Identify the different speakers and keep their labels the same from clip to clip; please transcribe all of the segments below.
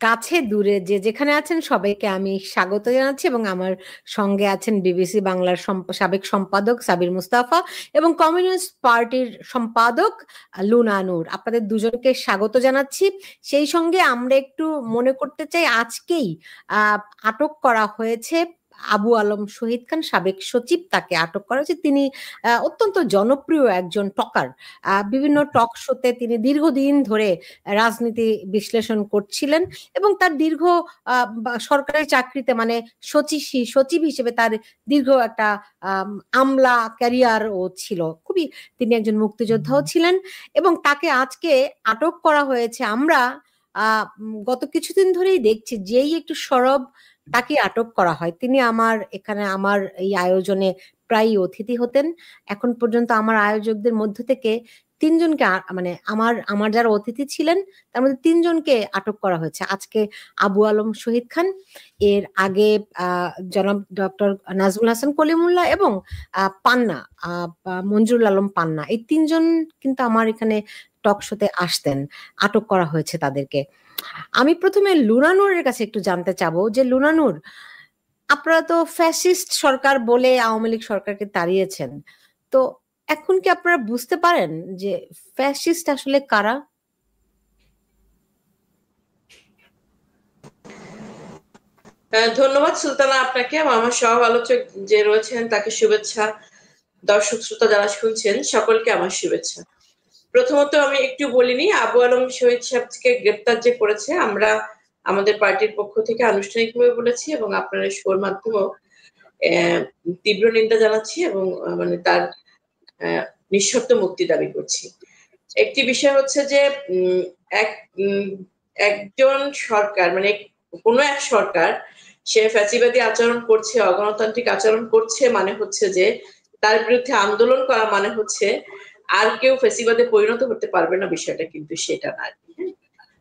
Speaker 1: কাছে দূরে যে যেখানে আছেন সবাইকে আমি স্বাগত জানাচ্ছি এবং আমার সঙ্গে আছেন বিবিসি বাংলার সাবেক সম্পাদক সাবির মুস্তাফা এবং কমিউনিস্ট পার্টির সম্পাদক লুনা নূর। আপনাদের দুজনকে স্বাগত জানাচ্ছি। সেই সঙ্গে আমরা একটু মনে করতে চাই আজকেই আটক করা হয়েছে আবু আলম শহীদ খান, সাবেক সচিব, তাকে আটক করা হয়েছে। তিনি অত্যন্ত জনপ্রিয় একজন টকার। বিভিন্ন টক শোতে তিনি দীর্ঘদিন ধরে রাজনীতি বিশ্লেষণ করছিলেন এবং তার দীর্ঘ সরকারি চাকরিতে মানে সচিব হিসেবে তার দীর্ঘ একটা আমলা ক্যারিয়ার ও ছিল। খুবই তিনি একজন মুক্তিযোদ্ধাও ছিলেন এবং তাকে আজকে আটক করা হয়েছে। আমরা গত কিছুদিন ধরেই দেখছি যেই একটু সরব তাকে আটক করা হয়। তিনি আমার এই আয়োজনে প্রায়ই অতিথি হতেন। এখন পর্যন্ত আমার আয়োজকদের মধ্য থেকে 3 জনকে মানে আমার যারা অতিথি ছিলেন তার মধ্যে 3 জনকে আটক করা হয়েছে। আজকে আবু আলম শহীদ খান, এর আগে জনাব ডক্টর নাজমুল হাসান কলিমুল্লাহ এবং পান্না মঞ্জুরুল আলম পান্না, এই 3 জন কিন্তু আমার এখানে টক শোতে আসতেন। আটক করা হয়েছে তাদেরকে। আমি প্রথমে লুনা নূরের কাছে একটু জানতে চাবো যে লুনা নূর, আপনারা তো ফ্যাসিস্ট সরকার বলে আওয়ামী লীগ সরকারকে তাড়িয়েছেন, তো এখন কি আপনারা বুঝতে পারেন যে ফ্যাসিস্ট আসলে কারা?
Speaker 2: ধন্যবাদ সুলতানা আপনাকে, আমার সহ আলোচক যে রয়েছেন তাকে শুভেচ্ছা, দর্শক শ্রোতা যারা শুনছেন সকলকে আমার শুভেচ্ছা। প্রথমত আমি একটু বলিনি, আবু আলম শহীদ সাহেবকে গ্রেপ্তার যে করেছে আমরা আমাদের পার্টির পক্ষ থেকে আনুষ্ঠানিকভাবে বলেছি এবং আপনারা শোর মাধ্যমেও তীব্র নিন্দা জানাচ্ছি এবং মানে তার নিঃশর্ত মুক্তি দাবি করছি। একটি বিষয় হচ্ছে যে একজন সরকার মানে কোনো এক সরকার সে ফ্যাসিবাদী আচরণ করছে, অগণতান্ত্রিক আচরণ করছে মানে হচ্ছে যে তার বিরুদ্ধে আন্দোলন করা মানে হচ্ছে আর কেউ ফ্যাসিবাদে পরিণত হতে পারবে না, বিষয়টা কিন্তু সেটা না।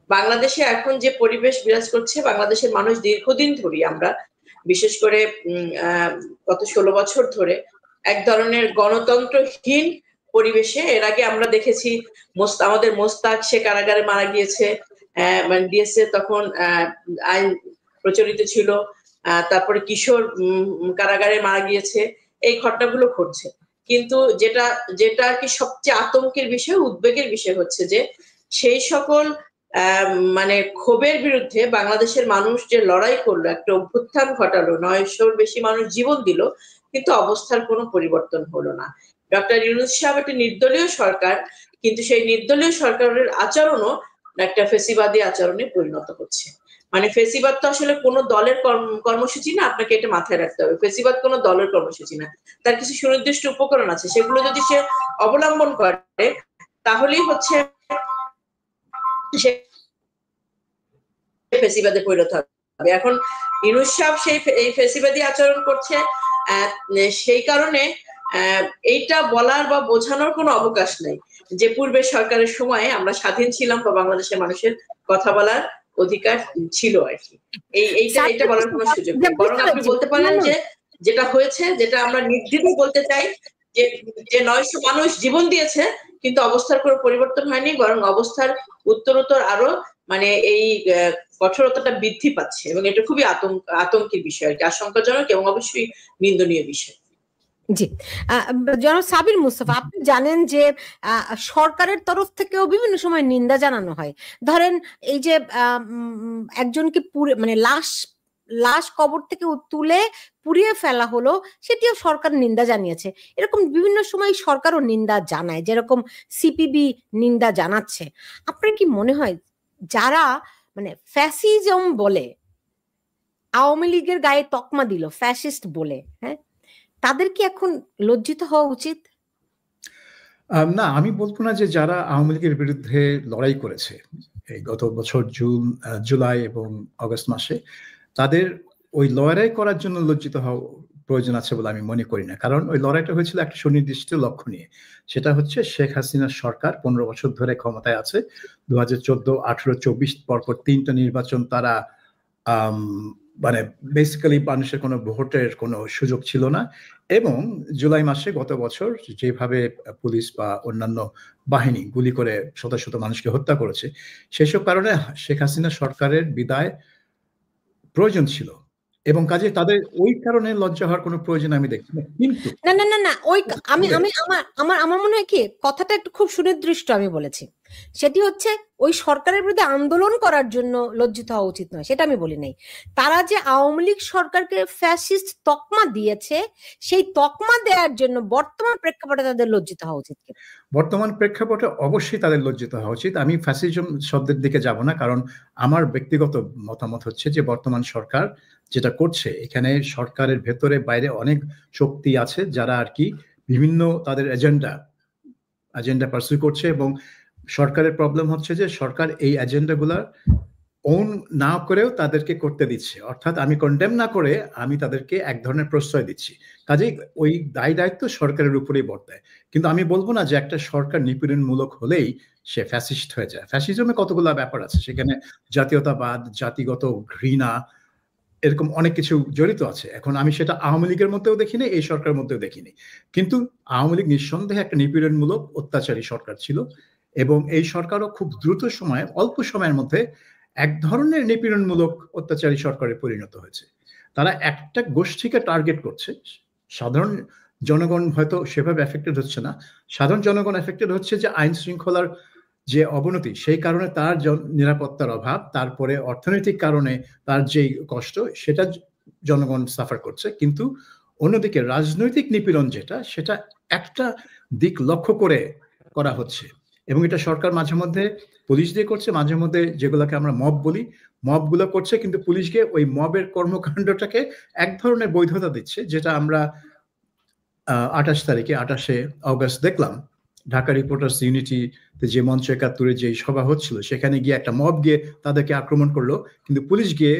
Speaker 2: বাংলাদেশে এখন যে পরিবেশ বিরাজ করছে, বাংলাদেশের মানুষ দীর্ঘদিন ধরে আমরা বিশেষ করে গত 16 বছর ধরে এক ধরনের গণতন্ত্রহীন পরিবেশে, এর আগে আমরা দেখেছি আমাদের মোস্তাক সে কারাগারে মারা গিয়েছে, মানে দিয়েছে তখন আইন প্রচলিত ছিল, তারপরে কিশোর কারাগারে মারা গিয়েছে, এই ঘটনাগুলো ঘটছে। কিন্তু যেটা কি সবচেয়ে আতঙ্কের বিষয়, উদ্বেগের বিষয় হচ্ছে যে সেই সকল মানে ক্ষোভের বিরুদ্ধে বাংলাদেশের মানুষ যে লড়াই করলো, একটা অভ্যুত্থান ঘটালো, 900-র বেশি মানুষ জীবন দিল, কিন্তু অবস্থার কোনো পরিবর্তন হলো না। ডক্টর ইউনূস সাহেব একটা নির্দলীয় সরকার, কিন্তু সেই নির্দলীয় সরকারের আচরণও একটা ফেসিবাদী আচরণে পরিণত হচ্ছে। মানে ফেসিবাদ তো আসলে কোনো দলের কর্মসূচি না, আপনাকে এটা মাথায় রাখতে হবে। ফেসিবাদ কোনো দলের কর্মসূচি না, তার কিছু সুনির্দিষ্ট উপকরণ আছে, সেগুলো যদি সে অবলম্বন করে তাহলেই হচ্ছে ফেসিবাদে পরিণত হবে। এখন ইউনূস সাহেব এই ফেসিবাদী আচরণ করছে, সেই কারণে এইটা বলার বা বোঝানোর কোনো অবকাশ নেই যে পূর্বের সরকারের সময়ে আমরা স্বাধীন ছিলাম বা বাংলাদেশের মানুষের কথা বলার অধিকার ছিল আর কি। এইটা বলার কোনো সুযোগ নেই। বরং আপনি বলতে পারেন যে যেটা হয়েছে, যেটা আমরা নির্দ্বিধায় বলতে চাই, যে 900 মানুষ জীবন দিয়েছে কিন্তু অবস্থার কোনো পরিবর্তন হয়নি, বরং অবস্থার উত্তরোত্তর আরো মানে এই কঠোরতাটা বৃদ্ধি পাচ্ছে এবং এটা খুবই আতঙ্কের বিষয় আর কি, আশঙ্কাজনক এবং অবশ্যই নিন্দনীয় বিষয়।
Speaker 1: জি, জনাব সাবির মুস্তাফা, আপনি জানেন যে সরকারের তরফ থেকেও বিভিন্ন সময় নিন্দা জানানো হয়। ধরেন এই যে একজনকে মানে লাশ কবর থেকে তুলে পুড়িয়ে ফেলা হলো, সেটিও সরকার নিন্দা জানিয়েছে। এরকম বিভিন্ন সময় সরকারও নিন্দা জানায়, যেরকম সিপিবি নিন্দা জানাচ্ছে। আপনার কি মনে হয় যারা মানে ফ্যাসিজম বলে, আওয়ামী লীগের গায়ে তকমা দিল ফ্যাসিস্ট বলে, হ্যাঁ, তাদের কি এখন লজ্জিত হওয়া উচিত?
Speaker 3: না, আমি বলবো না যে যারা আওয়ামী লীগের বিরুদ্ধে লড়াই করেছে এই গত বছর জুলাই এবং আগস্ট মাসে, তাদের ওই লড়াই করার জন্য লজ্জিত হওয়া প্রয়োজন আছে বলে আমি মনে করি না। কারণ ওই লড়াইটা হয়েছিল একটা সুনির্দিষ্ট লক্ষ্য নিয়ে, সেটা হচ্ছে শেখ হাসিনার সরকার 15 বছর ধরে ক্ষমতায় আছে। 2014, 18, 24 পরপর 3টা নির্বাচন তারা মানে বেসিক্যালি মানুষের কোনো ভোটের কোনো সুযোগ ছিল না। এবং জুলাই মাসে গত বছর যেভাবে পুলিশ বা অন্যান্য বাহিনী গুলি করে শত শত মানুষকে হত্যা করেছে, সেসব কারণে শেখ হাসিনা সরকারের বিদায় প্রয়োজন ছিল, এবং কাজে তাদের ওই কারণে লজ্জা হওয়ার কোনো প্রয়োজন আমি দেখছি না। কিন্তু
Speaker 1: না না না না ওই আমি আমি আমার আমার আমার মনে হয় কি কথাটা একটু খুব সুনির্দিষ্ট আমি বলেছি, সেটি হচ্ছে ওই সরকারের বিরুদ্ধে আন্দোলন করার জন্য লজ্জিত হওয়া উচিত নয়, সেটা আমি বলি নাই। তারা যে আওয়ামী লীগ সরকারকে ফ্যাসিস্ট তকমা দিয়েছে, সেই তকমা দেওয়ার জন্য বর্তমান প্রেক্ষাপটে তাদের লজ্জিত হওয়া উচিত।
Speaker 3: বর্তমান প্রেক্ষাপটে অবশ্যই তাদের লজ্জিত হওয়া উচিত। আমি ফ্যাসিজম শব্দের দিকে যাব না, কারণ আমার ব্যক্তিগত মতামত হচ্ছে যে বর্তমান সরকার যেটা করছে, এখানে সরকারের ভেতরে বাইরে অনেক শক্তি আছে যারা আর কি বিভিন্ন তাদের এজেন্ডা পার্সু করছে, এবং সরকারের প্রবলেম হচ্ছে যে সরকার এই এজেন্ডাগুলার ওন না করেও তাদেরকে করতে দিচ্ছে। অর্থাৎ আমি কন্ডেম না করে আমি তাদেরকে এক ধরনের প্রশ্রয় দিচ্ছি, কাজেই ওই দায়িত্ব সরকারের উপরেই বর্তায়। কিন্তু আমি বলবো না যে একটা সরকার নিপীড়নমূলক হলেই সে ফ্যাসিস্ট হয়ে যায়। ফ্যাসিজমে কতগুলো ব্যাপার আছে, সেখানে জাতীয়তাবাদ, জাতিগত ঘৃণা, এরকম অনেক কিছু জড়িত আছে। এখন আমি সেটা আওয়ামী লীগের মধ্যেও দেখিনি, এই সরকারের মধ্যেও দেখিনি। কিন্তু আওয়ামী লীগ নিঃসন্দেহে একটা নিপীড়নমূলক অত্যাচারী সরকার ছিল, এবং এই সরকারও খুব দ্রুত সময়ে, অল্প সময়ের মধ্যে এক ধরনের নিপীড়নমূলক অত্যাচারী সরকারে পরিণত হয়েছে। তারা একটা গোষ্ঠীকে টার্গেট করছে, সাধারণ জনগণ হয়তো সেভাবে এফেক্টেড হচ্ছে না। সাধারণ জনগণ এফেক্টেড হচ্ছে যে আইন শৃঙ্খলার যে অবনতি, সেই কারণে তার নিরাপত্তার অভাব, তারপরে অর্থনৈতিক কারণে তার যে কষ্ট, সেটা জনগণ সাফার করছে। কিন্তু অন্যদিকে রাজনৈতিক নিপীড়ন যেটা, সেটা একটা দিক লক্ষ্য করে করা হচ্ছে, এবং এটা সরকার মাঝে মধ্যে পুলিশ দিয়ে করছে, মাঝে মধ্যে যেগুলোকে আমরা মব বলি, মবগুলো করছে, কিন্তু পুলিশকে ওই মবের কর্মকাণ্ডটাকে এক ধরনের বৈধতা দিচ্ছে, যেটা আমরা 28শে অগস্ট দেখলাম ঢাকা রিপোর্টার্স ইউনিটিতে যে মঞ্চ 71-এ যে সভা হচ্ছিল, সেখানে গিয়ে একটা মব গিয়ে তাদেরকে আক্রমণ করলো, কিন্তু পুলিশ গিয়ে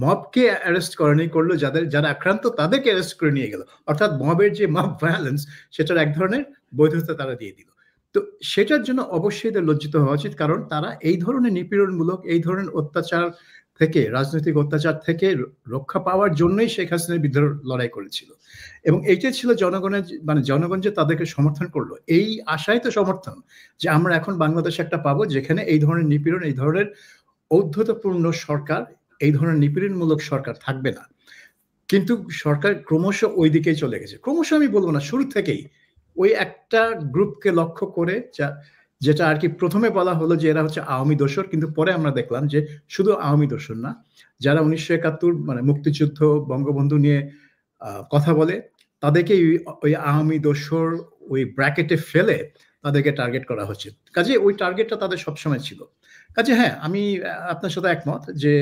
Speaker 3: মবকে অ্যারেস্ট করেনি, করলো যারা আক্রান্ত তাদেরকে অ্যারেস্ট করে নিয়ে গেল। অর্থাৎ মবের যে মব ভায়োলেন্স, সেটার এক ধরনের বৈধতা তারা দিয়ে দিল। তো সেটার জন্য অবশ্যই এদের লজ্জিত হওয়া উচিত, কারণ তারা এই ধরনের নিপীড়নমূলক, এই ধরনের অত্যাচার থেকে, রাজনৈতিক অত্যাচার থেকে রক্ষা পাওয়ার জন্যই শেখ হাসিনার বিরুদ্ধে লড়াই করেছিল। এবং এইটাই ছিল জনগণের, মানে জনগণ যে তাদেরকে সমর্থন করলো, এই আশাই তো সমর্থন যে আমরা এখন বাংলাদেশে একটা পাবো যেখানে এই ধরনের নিপীড়ন, এই ধরনের ঔদ্ধত্যপূর্ণ সরকার, এই ধরনের নিপীড়নমূলক সরকার থাকবে না। কিন্তু সরকার ক্রমশ ওই দিকেই চলে গেছে। ক্রমশ আমি বলবো না, শুরু থেকেই ওই একটা গ্রুপকে লক্ষ্য করে, যেটা আর কি প্রথমে বলা হলো যে এরা হচ্ছে আওয়ামী দোসর, কিন্তু পরে আমরা দেখলাম যে শুধু আওয়ামী দোসর না, যারা 1971 মানে মুক্তিযুদ্ধ, বঙ্গবন্ধু নিয়ে কথা বলে, তাদেরকে ওই আওয়ামী দোসর ওই ব্র্যাকেটে ফেলে তাদেরকে টার্গেট করা হচ্ছে। কাজে ওই টার্গেটটা তাদের সবসময় ছিল। কাজে হ্যাঁ, আমি আপনার সাথে একমত যে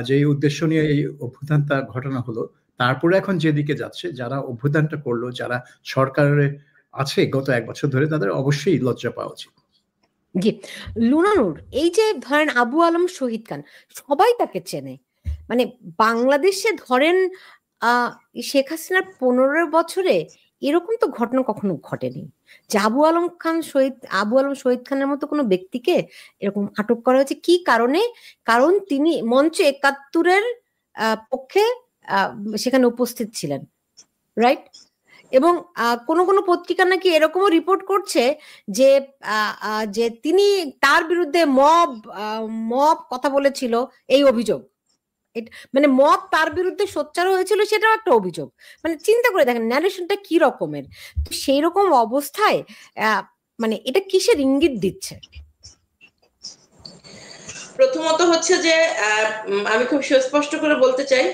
Speaker 3: যে উদ্দেশ্য নিয়ে এই অভ্যুত্থানটা ঘটনা হলো, তারপরে এখন যেদিকে যাচ্ছে, যারা অভ্যুত্থানটা করলো, যারা সরকারে আছে গত 1 বছর ধরে, তাদের অবশ্যই লজ্জা পাওয়া উচিত।
Speaker 1: জি, লুনা নূর, এই যে ধরেন আবু আলম শহীদ খান, সবাই তাকে চেনে, মানে বাংলাদেশে ধরেন শেখ হাসিনার 15 বছরে এরকম তো ঘটনা কখনো ঘটেনি যে আবু আলম শহীদ খানের মতো কোনো ব্যক্তিকে এরকম আটক করা হয়েছে। কি কারণে? কারণ তিনি মঞ্চ 71-এর পক্ষে সেখানে উপস্থিত ছিলেন, রাইট? এবং কোনো পত্রিকা নাকি এরকমও রিপোর্ট করছে যে যে তিনি তার বিরুদ্ধে মব কথা বলেছিল, এই অভিযোগ, মানে মব তার বিরুদ্ধে সোচ্চার হয়েছিল, সেটাও একটা অভিযোগ। মানে চিন্তা করে দেখেন ন্যারেশনটা কি রকমের। সেই রকম অবস্থায় মানে এটা কিসের ইঙ্গিত দিচ্ছে?
Speaker 2: প্রথমত হচ্ছে যে আমি খুব সুস্পষ্ট করে বলতে চাই,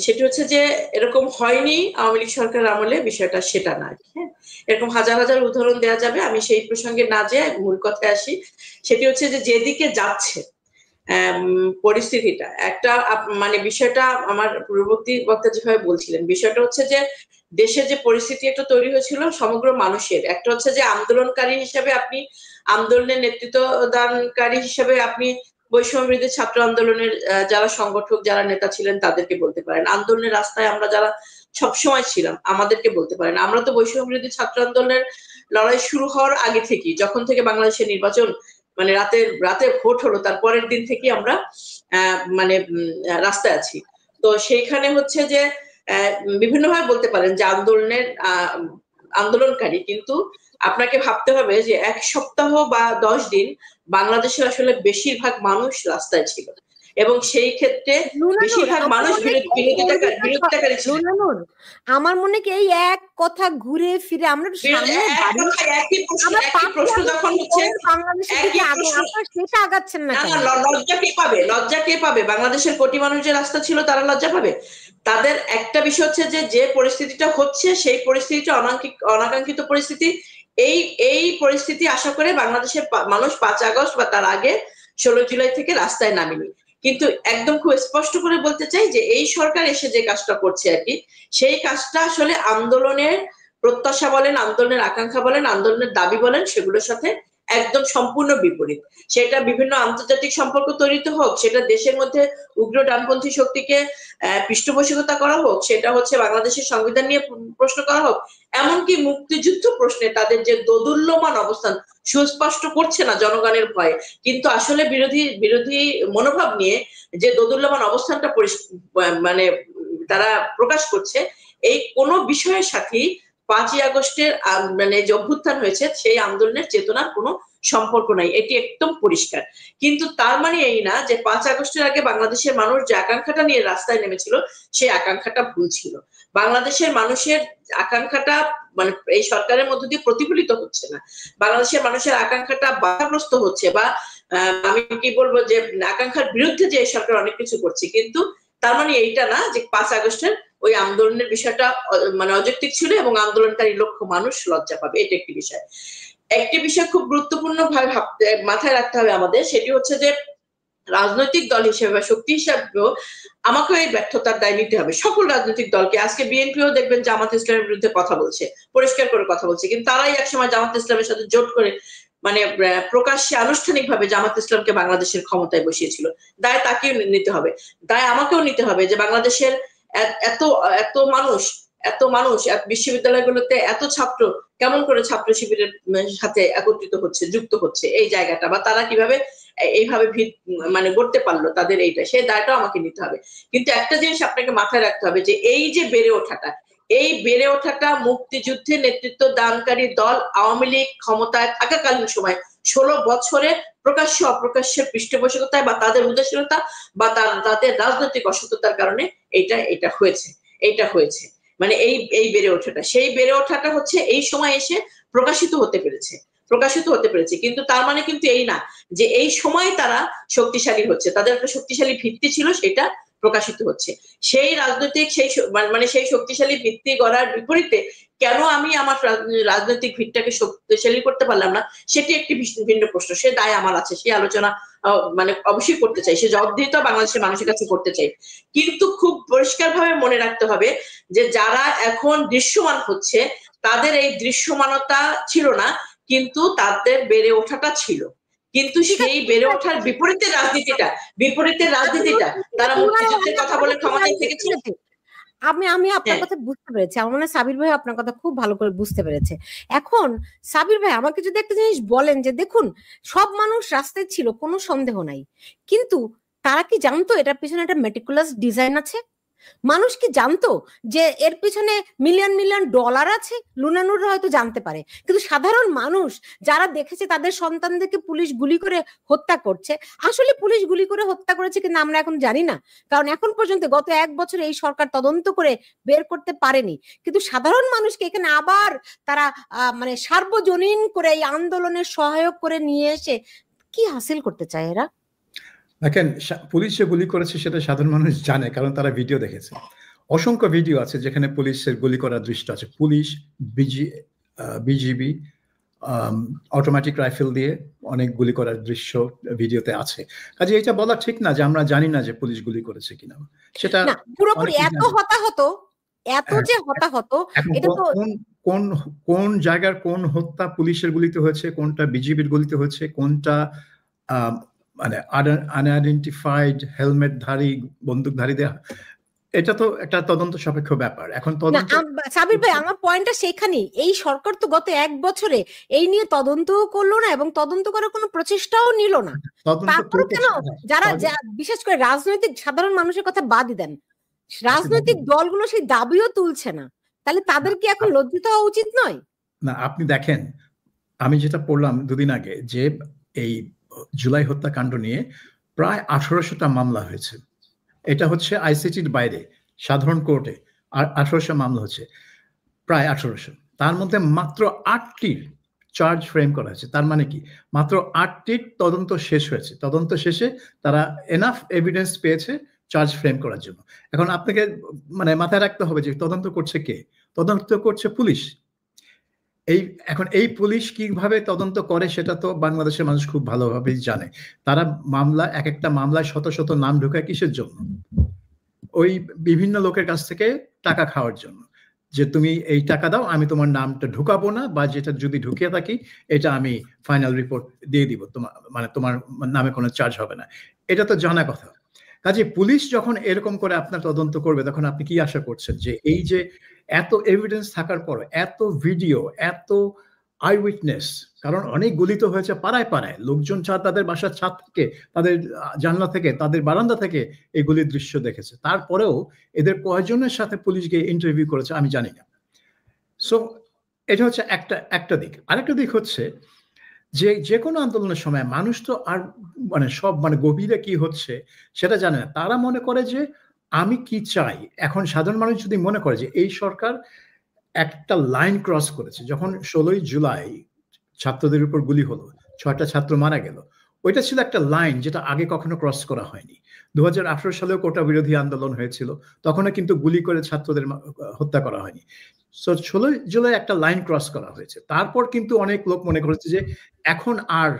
Speaker 2: সেটা হচ্ছে যে এরকম হয়নি আওয়ামী লীগ সরকার আমলে, বিষয়টা সেটা না। হ্যাঁ, এরকম হাজার হাজার উদাহরণ দেওয়া যাবে, আমি সেই প্রসঙ্গে না যেয়ে মূল কথায় আসি। সেটি হচ্ছে যে যেদিকে যাচ্ছে পরিস্থিতিটা, একটা মানে বিষয়টা আমার পূর্ববর্তী বক্তা যেভাবে বলছিলেন, বিষয়টা হচ্ছে যে দেশে যে পরিস্থিতি একটা তৈরি হয়েছিল সমগ্র মানুষের, একটা হচ্ছে যে আন্দোলনকারী হিসেবে আপনি, আন্দোলনের নেতৃত্ব দানকারী হিসেবে আপনি বৈষম্য বিরোধী ছাত্র আন্দোলনের যারা সংগঠক, যারা নেতা ছিলেন তাদেরকে বলতে পারেন, আন্দোলনের রাস্তায় আমরা যারা সবসময় ছিলাম আমাদেরকে বলতে পারেন। আমরা তো বৈষম্য বিরোধী ছাত্র আন্দোলনের লড়াই শুরু হওয়ার আগে থেকেই, যখন থেকে বাংলাদেশের নির্বাচন, মানে রাতে ভোট হলো, তার পরের দিন থেকে আমরা মানে রাস্তায় আছি। তো সেইখানে হচ্ছে যে বিভিন্নভাবে বলতে পারেন যে আন্দোলনকারী, কিন্তু আপনাকে ভাবতে হবে যে 1 সপ্তাহ বা 10 দিন বাংলাদেশের আসলে বেশিরভাগ মানুষ রাস্তায় ছিল, এবং সেই ক্ষেত্রে বেশিরভাগ মানুষ বিরোধিতাকারী ছিল।
Speaker 1: আমার মনে কি এই এক কথা ঘুরে ফিরে আমরা
Speaker 2: একই প্রশ্ন যখন হচ্ছে
Speaker 1: সেটা আগাচ্ছেন না,
Speaker 2: লজ্জা কে পাবে? বাংলাদেশের কোটি মানুষ যে রাস্তা ছিল তারা লজ্জা পাবে? তাদের একটা বিষয় হচ্ছে যে পরিস্থিতিটা হচ্ছে সেই পরিস্থিতিটা অনাকাঙ্ক্ষিত পরিস্থিতি। এই পরিস্থিতি আশা করে বাংলাদেশের মানুষ 5 আগস্ট বা তার আগে 16 জুলাই থেকে রাস্তায় নামেনি। কিন্তু একদম খুব স্পষ্ট করে বলতে চাই যে এই সরকার এসে যে কাজটা করছে আর কি, সেই কাজটা আসলে আন্দোলনের প্রত্যাশা বলেন, আন্দোলনের আকাঙ্ক্ষা বলেন, আন্দোলনের দাবি বলেন, সেগুলোর সাথে একদম সম্পূর্ণ বিপরীত। সেটা বিভিন্ন আন্তর্জাতিক সম্পর্ক তৈরিতে হোক, সেটা দেশের মধ্যে উগ্র ডানপন্থী শক্তিকে পৃষ্ঠপোষকতা করা হোক, সেটা হচ্ছে বাংলাদেশের সংবিধান নিয়ে প্রশ্ন করা হোক, এমনকি মুক্তিযুদ্ধ প্রশ্নে তাদের যে দোদুল্যমান অবস্থান সুস্পষ্ট করছে না জনগণের ভয়ে, কিন্তু আসলে বিরোধী মনোভাব নিয়ে যে দোদুল্যমান অবস্থানটা মানে তারা প্রকাশ করছে, এই কোন বিষয়ের সাথেই 5ই আগস্টের মানে যে অভ্যুত্থান হয়েছে সেই আন্দোলনের চেতনার কোনো সম্পর্ক নাই, এটি একদম পরিষ্কার। কিন্তু তার মানে এই না যে 5 আগস্টের আগে বাংলাদেশের মানুষ যে আকাঙ্ক্ষাটা নিয়ে রাস্তায় নেমেছিল সেই আকাঙ্ক্ষাটা ভুল ছিল। বাংলাদেশের মানুষের আকাঙ্ক্ষাটা মানে এই সরকারের মধ্য দিয়ে প্রতিফলিত হচ্ছে না। বাংলাদেশের মানুষের আকাঙ্ক্ষাটা বাধাগ্রস্ত হচ্ছে, বা আমি কি বলবো যে আকাঙ্ক্ষার বিরুদ্ধে যে সরকার অনেক কিছু করছে, কিন্তু তার মানে এইটা না যে 5 আগস্টের ওই আন্দোলনের বিষয়টা মানে অযৌক্তিক ছিল এবং আন্দোলনকারী লক্ষ মানুষ লজ্জা পাবে, এটা একটি বিষয়। একটি বিষয় খুব গুরুত্বপূর্ণ ভাবে মাথায় রাখতে হবে আমাদের, সেটি হচ্ছে যে রাজনৈতিক দল হিসেবে বা শক্তি হিসাবেও আমাকে এই ব্যর্থতার দায় নিতে হবে সকল রাজনৈতিক দলকে। আজকে বিএনপিও দেখবেন জামাত ইসলামের বিরুদ্ধে কথা বলছে, পরিষ্কার করে কথা বলছে, কিন্তু তারাই একসময় জামাত ইসলামের সাথে জোট করে মানে প্রকাশ্যে আনুষ্ঠানিকভাবে জামাত ইসলামকে বাংলাদেশের ক্ষমতায় বসিয়েছিল। দায় তাকেও নিতে হবে, দায় আমাকেও নিতে হবে যে বাংলাদেশের এত মানুষ বিশ্ববিদ্যালয়গুলোতে এত ছাত্র কেমন করে ছাত্র শিবিরের সাথে একত্রিত হচ্ছে, যুক্ত হচ্ছে, এই জায়গাটা বা তারা কিভাবে এইভাবে মানে গড়তে পারলো তাদের এইটা, সেই দায়টাও আমাকে নিতে হবে। কিন্তু একটা জিনিস আপনাকে মাথায় রাখতে হবে যে এই যে বেড়ে ওঠাটা মুক্তিযুদ্ধে নেতৃত্ব দানকারী দল আওয়ামী লীগ ক্ষমতায় থাকাকালীন সময় 16 বছরে প্রকাশ্য অপ্রকাশ্যের পৃষ্ঠপোষকতায় বা তাদের উদাসীনতা বা তাদের রাজনৈতিক অসততার কারণে এটা হয়েছে। মানে এই সেই বেড়ে ওঠাটা হচ্ছে এই সময় এসে প্রকাশিত হতে পেরেছে। কিন্তু তার মানে কিন্তু এই না যে এই সময় তারা শক্তিশালী হচ্ছে, তাদের একটা শক্তিশালী ভিত্তি ছিল, সেটা প্রকাশিত হচ্ছে। সেই রাজনৈতিক সেই শক্তিশালী ভিত্তি গড়ার বিপরীতে কেন আমি আমার রাজনৈতিক ভিত্তিটাকে শক্তিশালী করতে পারলাম না, সেটি একটি ভিন্ন প্রশ্ন। সে দায় আমার আছে, সেই আলোচনা মানে অবশ্যই করতে চাই, সে জবাবদিহিতা বাংলাদেশের মানুষের কাছে করতে চাই। কিন্তু খুব পরিষ্কারভাবে মনে রাখতে হবে যে যারা এখন দৃশ্যমান হচ্ছে তাদের এই দৃশ্যমানতা ছিল না, কিন্তু তাদের বেড়ে ওঠাটা ছিল। কিন্তু সেই বেড়ে ওঠার বিপরীতে রাজনীতিটা তারা মুক্তিযুদ্ধের কথা বলে ক্ষমতায় থেকেছিল।
Speaker 1: আমি আপনার কথা বুঝতে পেরেছি, আমার মনে হয় সাবির ভাই আপনার কথা খুব ভালো করে বুঝতে পেরেছে। এখন সাবির ভাই আমাকে যদি একটা জিনিস বলেন যে দেখুন সব মানুষ রাস্তায় ছিল, কোনো সন্দেহ নাই, কিন্তু তারা কি জানতো এটার পিছনে একটা মেটিকুলাস ডিজাইন আছে? মানুষ কি জানতো যে এর পিছনে মিলিয়ন মিলিয়ন ডলার আছে? লুনা নূর হয়তো জানতে পারে, কিন্তু সাধারণ মানুষ যারা দেখেছে তাদের সন্তানদেরকে পুলিশ গুলি করে হত্যা করছে, আসলে পুলিশ গুলি করে হত্যা করেছে কিনা আমরা এখন জানি না, কারণ এখন পর্যন্ত গত 1 বছরে এই সরকার তদন্ত করে বের করতে পারেনি। কিন্তু সাধারণ মানুষকে এখানে আবার তারা মানে সার্বজনীন করে এই আন্দোলনের সহায়ক করে নিয়ে এসে কি হাসিল করতে চায় এরা?
Speaker 3: দেখেন, পুলিশ যে গুলি করেছে সেটা সাধারণ মানুষ জানে, কারণ তারা ভিডিও দেখেছে। অসংখ্য ভিডিও আছে যেখানে পুলিশের গুলি করার দৃশ্য আছে, পুলিশ, বিজিবি অটোমেটিক রাইফেল দিয়ে অনেক গুলি করার দৃশ্য ভিডিওতে আছে। কাজে এটা বলা ঠিক না যে আমরা জানি না যে পুলিশ গুলি করেছে কিনা। সেটা
Speaker 1: পুরোপুরি এত হতাহত এটা তো
Speaker 3: কোন জায়গার কোন হত্যা পুলিশের গুলিতে হয়েছে, কোনটা বিজিবির গুলিতে হয়েছে, কোনটা মানে আনআইডেন্টিফাইড হেলমেটধারী বন্দুকধারীদের, এটা তো একটা তদন্ত সাপেক্ষ ব্যাপার। এখন
Speaker 1: সাবির ভাই, আমার পয়েন্টটা সেখানেই। এই সরকার তো গত 1 বছরে এই নিয়ে তদন্তও করলো না এবং তদন্ত করার কোনো প্রচেষ্টাও নিল না। তারপরে কেন যারা বিশেষ করে রাজনৈতিক সাধারণ মানুষের কথা বাদই দেন, রাজনৈতিক দলগুলো সেই দাবিও তুলছে না, তাহলে তাদের কি এখন লজ্জিত হওয়া উচিত নয়?
Speaker 3: না, আপনি দেখেন, আমি যেটা পড়লাম দুদিন আগে যে এই জুলাই হত্যাকাণ্ড নিয়ে প্রায় 1800টা মামলা হয়েছে। এটা হচ্ছে আইসিটির বাইরে সাধারণ কোর্টে 1800 মামলা হচ্ছে, প্রায় 1800। তার মধ্যে মাত্র 8টির চার্জ ফ্রেম করা হয়েছে। তার মানে কি, মাত্র 8টির তদন্ত শেষ হয়েছে। তদন্ত শেষে তারা এনাফ এভিডেন্স পেয়েছে চার্জ ফ্রেম করার জন্য। এখন আপনাকে মানে মাথায় রাখতে হবে যে তদন্ত করছে কে? তদন্ত করছে পুলিশ। এখন এই পুলিশ কিভাবে তদন্ত করে সেটা তো বাংলাদেশের মানুষ খুব ভালোভাবেই জানে। তারা মামলা, এক একটা মামলায় শত শত নাম ঢোকায় কিসের জন্য? ওই বিভিন্ন লোকের কাছ থেকে টাকা খাওয়ার জন্য, যে তুমি এই টাকা দাও, আমি তোমার নামটা ঢুকাবো না, বা যেটা যদি ঢুকিয়ে থাকি এটা আমি ফাইনাল রিপোর্ট দিয়ে দিব, তোমার নামে কোনো চার্জ হবে না। এটা তো জানা কথা। কাজে পুলিশ যখন এরকম করে আপনার তদন্ত করবে, তখন আপনি কি আশা করছেন যে এই যে এত এভিডেন্স থাকার পর, এত ভিডিও, এত আই উইটনেস, কারণ অনেক গুলি তো হয়েছে পাড়ায় পাড়ায়, লোকজন তাদের বাসার ছাদ থেকে, তাদের জানলা থেকে, তাদের বারান্দা থেকে এই গুলির দৃশ্য দেখেছে। তারপরেও এদের কয়জনের সাথে পুলিশ গিয়ে ইন্টারভিউ করেছে আমি জানি না। সো এটা হচ্ছে একটা দিক। আরেকটা দিক হচ্ছে যে কোনো আন্দোলনের সময় মানুষ তো আর মানে গভীরে কি হচ্ছে সেটা জানে না। তারা মনে করে যে আমি কি চাই। এখন সাধারণ মানুষ যদি মনে করে যে এই সরকার একটা লাইন ক্রস করেছে, যখন 16ই জুলাই ছাত্রদের উপর গুলি হলো, 6টা ছাত্র মারা গেল, ওইটা ছিল একটা লাইন যেটা আগে কখনো ক্রস করা হয়নি। 2018 সালেও কোটা বিরোধী আন্দোলন হয়েছিল, তখনও কিন্তু গুলি করে ছাত্রদের হত্যা করা হয়নি। 16 জুলাই একটা লাইন ক্রস করা হয়েছে। তারপর কিন্তু অনেক লোক মনে করেছে যে এখন আর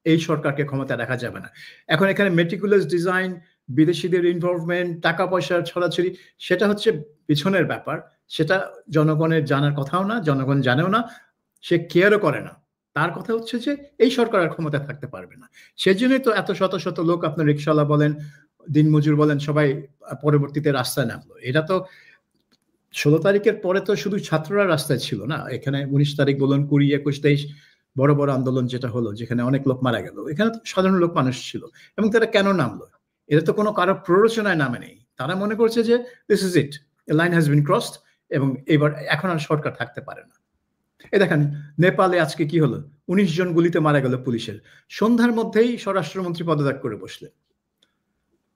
Speaker 3: এই সরকারকে ক্ষমতা রাখা যাবে না। এখন এখানে মেটিকুলাস ডিজাইন, বিদেশিদের ইনভলভমেন্ট, টাকা পয়সার ছড়াছড়ি, সেটা হচ্ছে পিছনের ব্যাপার। সেটা জনগণের জানার কথাও না, জনগণ জানেও না, সে কেয়ারও করে না। তার কথা হচ্ছে যে এই সরকার আর ক্ষমতা থাকতে পারবে না। সেজন্যই তো এত শত শত লোক, আপনার রিক্সাওয়ালা বলেন, দিনমজুর বলেন, সবাই পরবর্তীতে রাস্তায় নামলো। এটা তো 16 তারিখের পরে তো শুধু ছাত্ররা রাস্তায় ছিল না, এখানে 19 তারিখ বলুন, 20, 21, 23 বড় বড় আন্দোলন যেটা হলো, যেখানে অনেক লোক মারা গেল, এখানে তো সাধারণ লোক মানুষ ছিল। এবং তারা কেন নামলো? এটা তো কোনো কারো প্ররোচনায় নামে নেই। তারা মনে করছে যে this is it, A line has been crossed, এবং এখন আর সরকার থাকতে পারে না। এই দেখেন নেপালে আজকে কি হলো, 19 জন গুলিতে মারা গেল পুলিশের। সন্ধ্যার মধ্যেই স্বরাষ্ট্রমন্ত্রী পদত্যাগ করে বসলেন।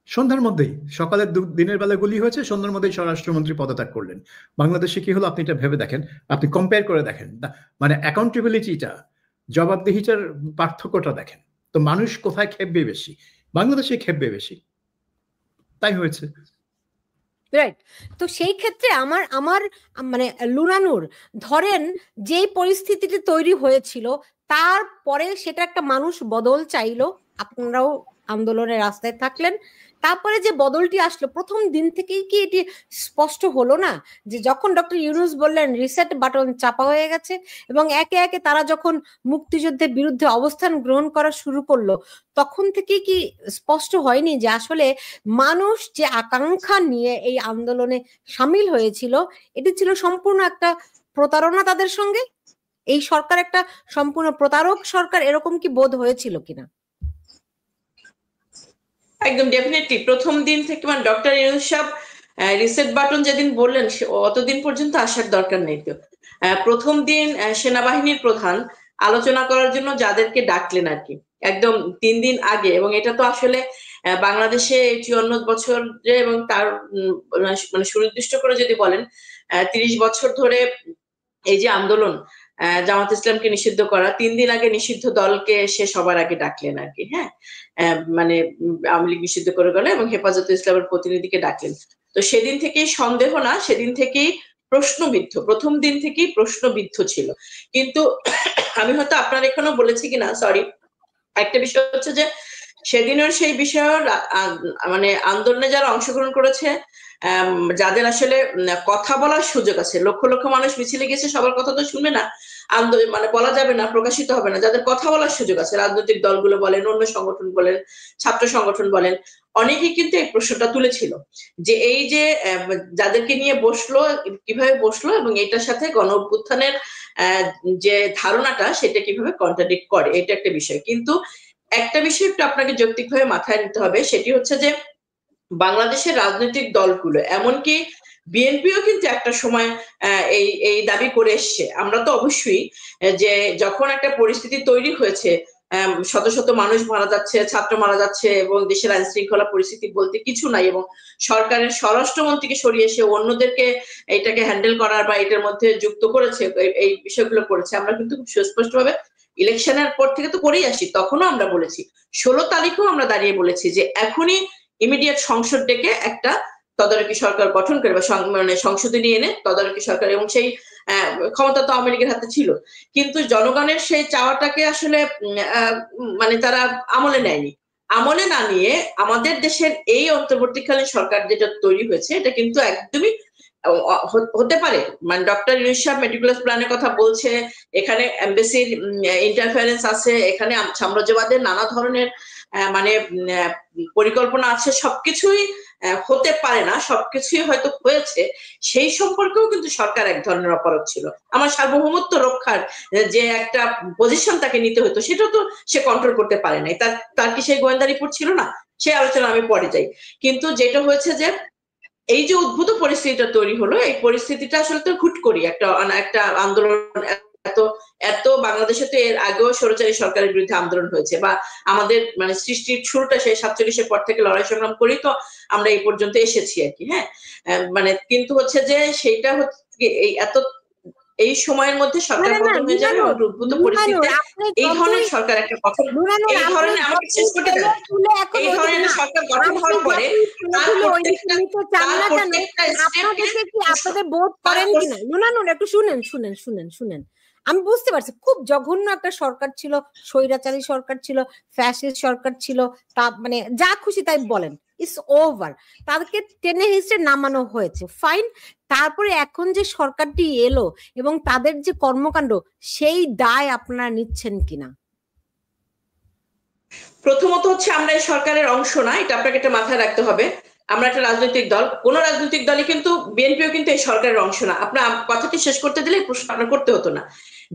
Speaker 3: সন্ধ্যার মধ্যেই, সকালে দিনের বেলা গুলি হয়েছে, সন্ধ্যার মধ্যেই স্বরাষ্ট্রমন্ত্রী পদত্যাগ করলেন। বাংলাদেশে কি হলো আপনি এটা ভেবে দেখেন, আপনি কম্পেয়ার করে দেখেন, মানে অ্যাকাউন্টেবিলিটিটা, জবাবদিহিটার পার্থক্যটা দেখেন। তো মানুষ কোথায় খেপবে বেশি? বাংলাদেশে খেপবে বেশি, তাই হয়েছে।
Speaker 1: রাইট। তো সেই ক্ষেত্রে আমার মানে লুনানুর, ধরেন যেই পরিস্থিতিটি তৈরি হয়েছিল, তারপরে সেটা একটা মানুষ বদল চাইলো, আপনারাও আন্দোলনের রাস্তায় থাকলেন, তারপরে যে বদলটি আসলো, প্রথম দিন থেকেই কি এটি স্পষ্ট হলো না যে যখন ডক্টর ইউনূস বললেন রিসেট বাটন চাপা হয়ে গেছে, এবং একে একে তারা যখন মুক্তিযুদ্ধের বিরুদ্ধে অবস্থান গ্রহণ করা শুরু করলো, তখন থেকে কি স্পষ্ট হয়নি যে আসলে মানুষ যে আকাঙ্ক্ষা নিয়ে এই আন্দোলনে সামিল হয়েছিল, এটি ছিল সম্পূর্ণ একটা প্রতারণা তাদের সঙ্গে? এই সরকার একটা সম্পূর্ণ প্রতারক সরকার, এরকম কি বোধ হয়েছিল কিনা?
Speaker 2: একদম ডেফিনেটলি প্রথম দিন থেকে, মানে ডক্টর ইউনূস সাহেব রিসেট বাটন যেদিন বললেন, অতদিন পর্যন্ত আসার দরকার নেই। তো প্রথম দিন সেনাবাহিনীর প্রধান আলোচনা করার জন্য যাদেরকে ডাকলেন আর কি, একদম 3 দিন আগে, এবং এটা তো আসলে বাংলাদেশে 54 বছরে এবং তার মানে সুনির্দিষ্ট করে যদি বলেন 30 বছর ধরে এই যে আন্দোলন, জামাত ইসলামকে নিষিদ্ধ করা, 3 দিন আগে নিষিদ্ধ দলকে সে সবার আগে ডাকলেন আর কি। হ্যাঁ, মানে আওয়ামী লীগ নিষিদ্ধ করে গেল এবং হেফাজতে ইসলামের প্রতিনিধিকে ডাকলেন। তো সেদিন থেকেই সন্দেহ না, সেদিন থেকেই প্রশ্নবিদ্ধ, প্রথম দিন থেকেই প্রশ্নবিদ্ধ ছিল। কিন্তু আমি হয়তো আপনার এখানেও বলেছি কিনা, সরি, একটা বিষয় হচ্ছে যে সেদিনের সেই বিষয়ের মানে আন্দোলনে যারা অংশগ্রহণ করেছে, যাদের আসলে কথা বলার সুযোগ আছে, লক্ষ লক্ষ মানুষ মিছিলে গেছে, সবার কথা তো শুনবে না। আন্দোলন মানে বলা যাবে না, প্রকাশিত হবে না, যাদের কথা বলার সুযোগ আছে, রাজনৈতিক দলগুলো বলেন, অন্য সংগঠন বলেন, ছাত্র সংগঠন বলেন, অনেকেই কিন্তু এই প্রশ্নটা তুলেছিল যে এই যে যাদেরকে নিয়ে বসলো, কিভাবে বসলো এবং এটার সাথে গণ অভ্যুত্থানের যে ধারণাটা সেটা কিভাবে কন্ট্রাডিক্ট করে, এটা একটা বিষয়। কিন্তু একটা বিষয় একটু আপনাকে যৌক্তিকভাবে মাথায় নিতে হবে, সেটি হচ্ছে যে বাংলাদেশের রাজনৈতিক দলগুলো, এমনকি বিএনপিও কিন্তু একটা সময় এই দাবি করে এসছে। আমরা তো অবশ্যই যে যখন একটা পরিস্থিতি তৈরি হয়েছে, শত শত মানুষ মারা যাচ্ছে, ছাত্র মারা যাচ্ছে এবং দেশের আইন শৃঙ্খলা পরিস্থিতি বলতে কিছু নাই, এবং সরকারের স্বরাষ্ট্রমন্ত্রীকে সরিয়ে এসে অন্যদেরকে এটাকে হ্যান্ডেল করার বা এটার মধ্যে যুক্ত করেছে, এই বিষয়গুলো করেছে। আমরা কিন্তু খুব সুস্পষ্টভাবে ইলেকশনের পর থেকে তো করেই আসি, তখনও আমরা বলেছি, 16 তারিখেও আমরা দাঁড়িয়ে বলেছি যে এখনই ইমিডিয়েট সংসদ ডেকে একটা তদারকি সরকার গঠন করে বা মানে সংসদে নিয়ে এনে তদারকি সরকার, এবং সেই ক্ষমতা তো আওয়ামী লীগের হাতে ছিল, কিন্তু জনগণের সেই চাওয়াটাকে আসলে মানে তারা আমলে নেয়নি। আমলে না নিয়ে আমাদের দেশের এই অন্তর্বর্তীকালীন সরকার যেটা তৈরি হয়েছে, এটা কিন্তু একদমই হতে পারে, মানে ডক্টর ইউনূস সাহেব মেটিকুলাস প্ল্যানের কথা বলছে, এখানে এমবেসির ইন্টারফারেন্স আছে, এখানে সাম্রাজ্যবাদের নানা ধরনের মানে পরিকল্পনা আছে, সবকিছুই হতে পারে না, সবকিছুই হয়তো হয়েছে, সেই সম্পর্কেও কিন্তু সরকার এক ধরনের অপারগ ছিল। আমার সার্বভৌমত্ব রক্ষার যে একটা পজিশন তাকে নিতে হতো, সেটা তো সে কন্ট্রোল করতে পারে নাই। তার কি সেই গোয়েন্দা রিপোর্ট ছিল না? সে আলোচনা আমি পরে যাই। কিন্তু যেটা হয়েছে যে এই যে উদ্ভূত পরিস্থিতিটা তৈরি হলো, এই পরিস্থিতিটা আসলে তো হুট করি একটা আন্দোলন, এত বাংলাদেশে তো এর আগেও স্বৈরাচারী সরকারের বিরুদ্ধে আন্দোলন হয়েছে, বা আমাদের মানে সৃষ্টির শুরুটা সেই 47-এর পর থেকে লড়াই সংগ্রাম করি তো আমরা এই পর্যন্ত এসেছি আর কি। হ্যাঁ, মানে কিন্তু হচ্ছে যে সেইটা হচ্ছে এই সময়ের মধ্যে সরকার পতন হয়ে যাবে, উদ্ভূত পরিস্থিতিতে এই ধরনের সরকার একটা গঠন, এই ধরনের আমাকে শেষ করতে দেন, এই ধরনের সরকার গঠন হওয়ার পরে
Speaker 1: আপনাদের বোধ করেন কিনা, নুনানুন একটু শুনেন, আমি বুঝতে পারছি খুব জঘন্য একটা সরকার ছিল, স্বৈরাচারী সরকার ছিল, ফ্যাসিস্ট সরকার ছিল, তা মানে যা খুশি তাই বলেন, ইটস ওভার, তাদেরকে টেনে হিসেবে নামানো হয়েছে, ফাইন। তারপরে এখন যে সরকারটি এলো এবং তাদের যে কর্মকাণ্ড, সেই দায় আপনারা নিচ্ছেন কিনা?
Speaker 2: প্রথমত হচ্ছে আমরা এই সরকারের অংশ না, এটা আপনাকে একটা মাথায় রাখতে হবে। আমরা একটা রাজনৈতিক দল, কোন রাজনৈতিক দলই কিন্তু, বিএনপিও কিন্তু এই সরকারের অংশ না। আপনার কথাটি শেষ করতে দিলে প্রশ্ন আপনার করতে হতো না।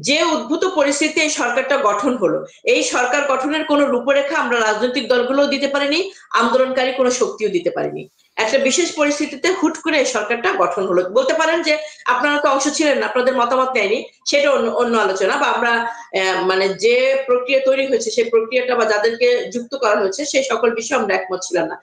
Speaker 2: যে উদ্ভূত পরিস্থিতিতে এই সরকারটা গঠন হলো, এই সরকার গঠনের কোনো রূপরেখা আমরা রাজনৈতিক দলগুলোও দিতে পারিনি, আন্দোলনকারী কোনো শক্তিও দিতে পারিনি। একটা বিশেষ পরিস্থিতিতে হুট করে এই সরকারটা গঠন হলো। বলতে পারেন যে আপনারা তো অংশ ছিলেন না, আপনাদের মতামত নেয়নি, সেটা অন্য আলোচনা, বা আমরা মানে যে প্রক্রিয়া তৈরি হয়েছে সেই প্রক্রিয়াটা বা যাদেরকে যুক্ত করা হয়েছে সেই সকল বিষয়ে আমরা একমত ছিলাম না।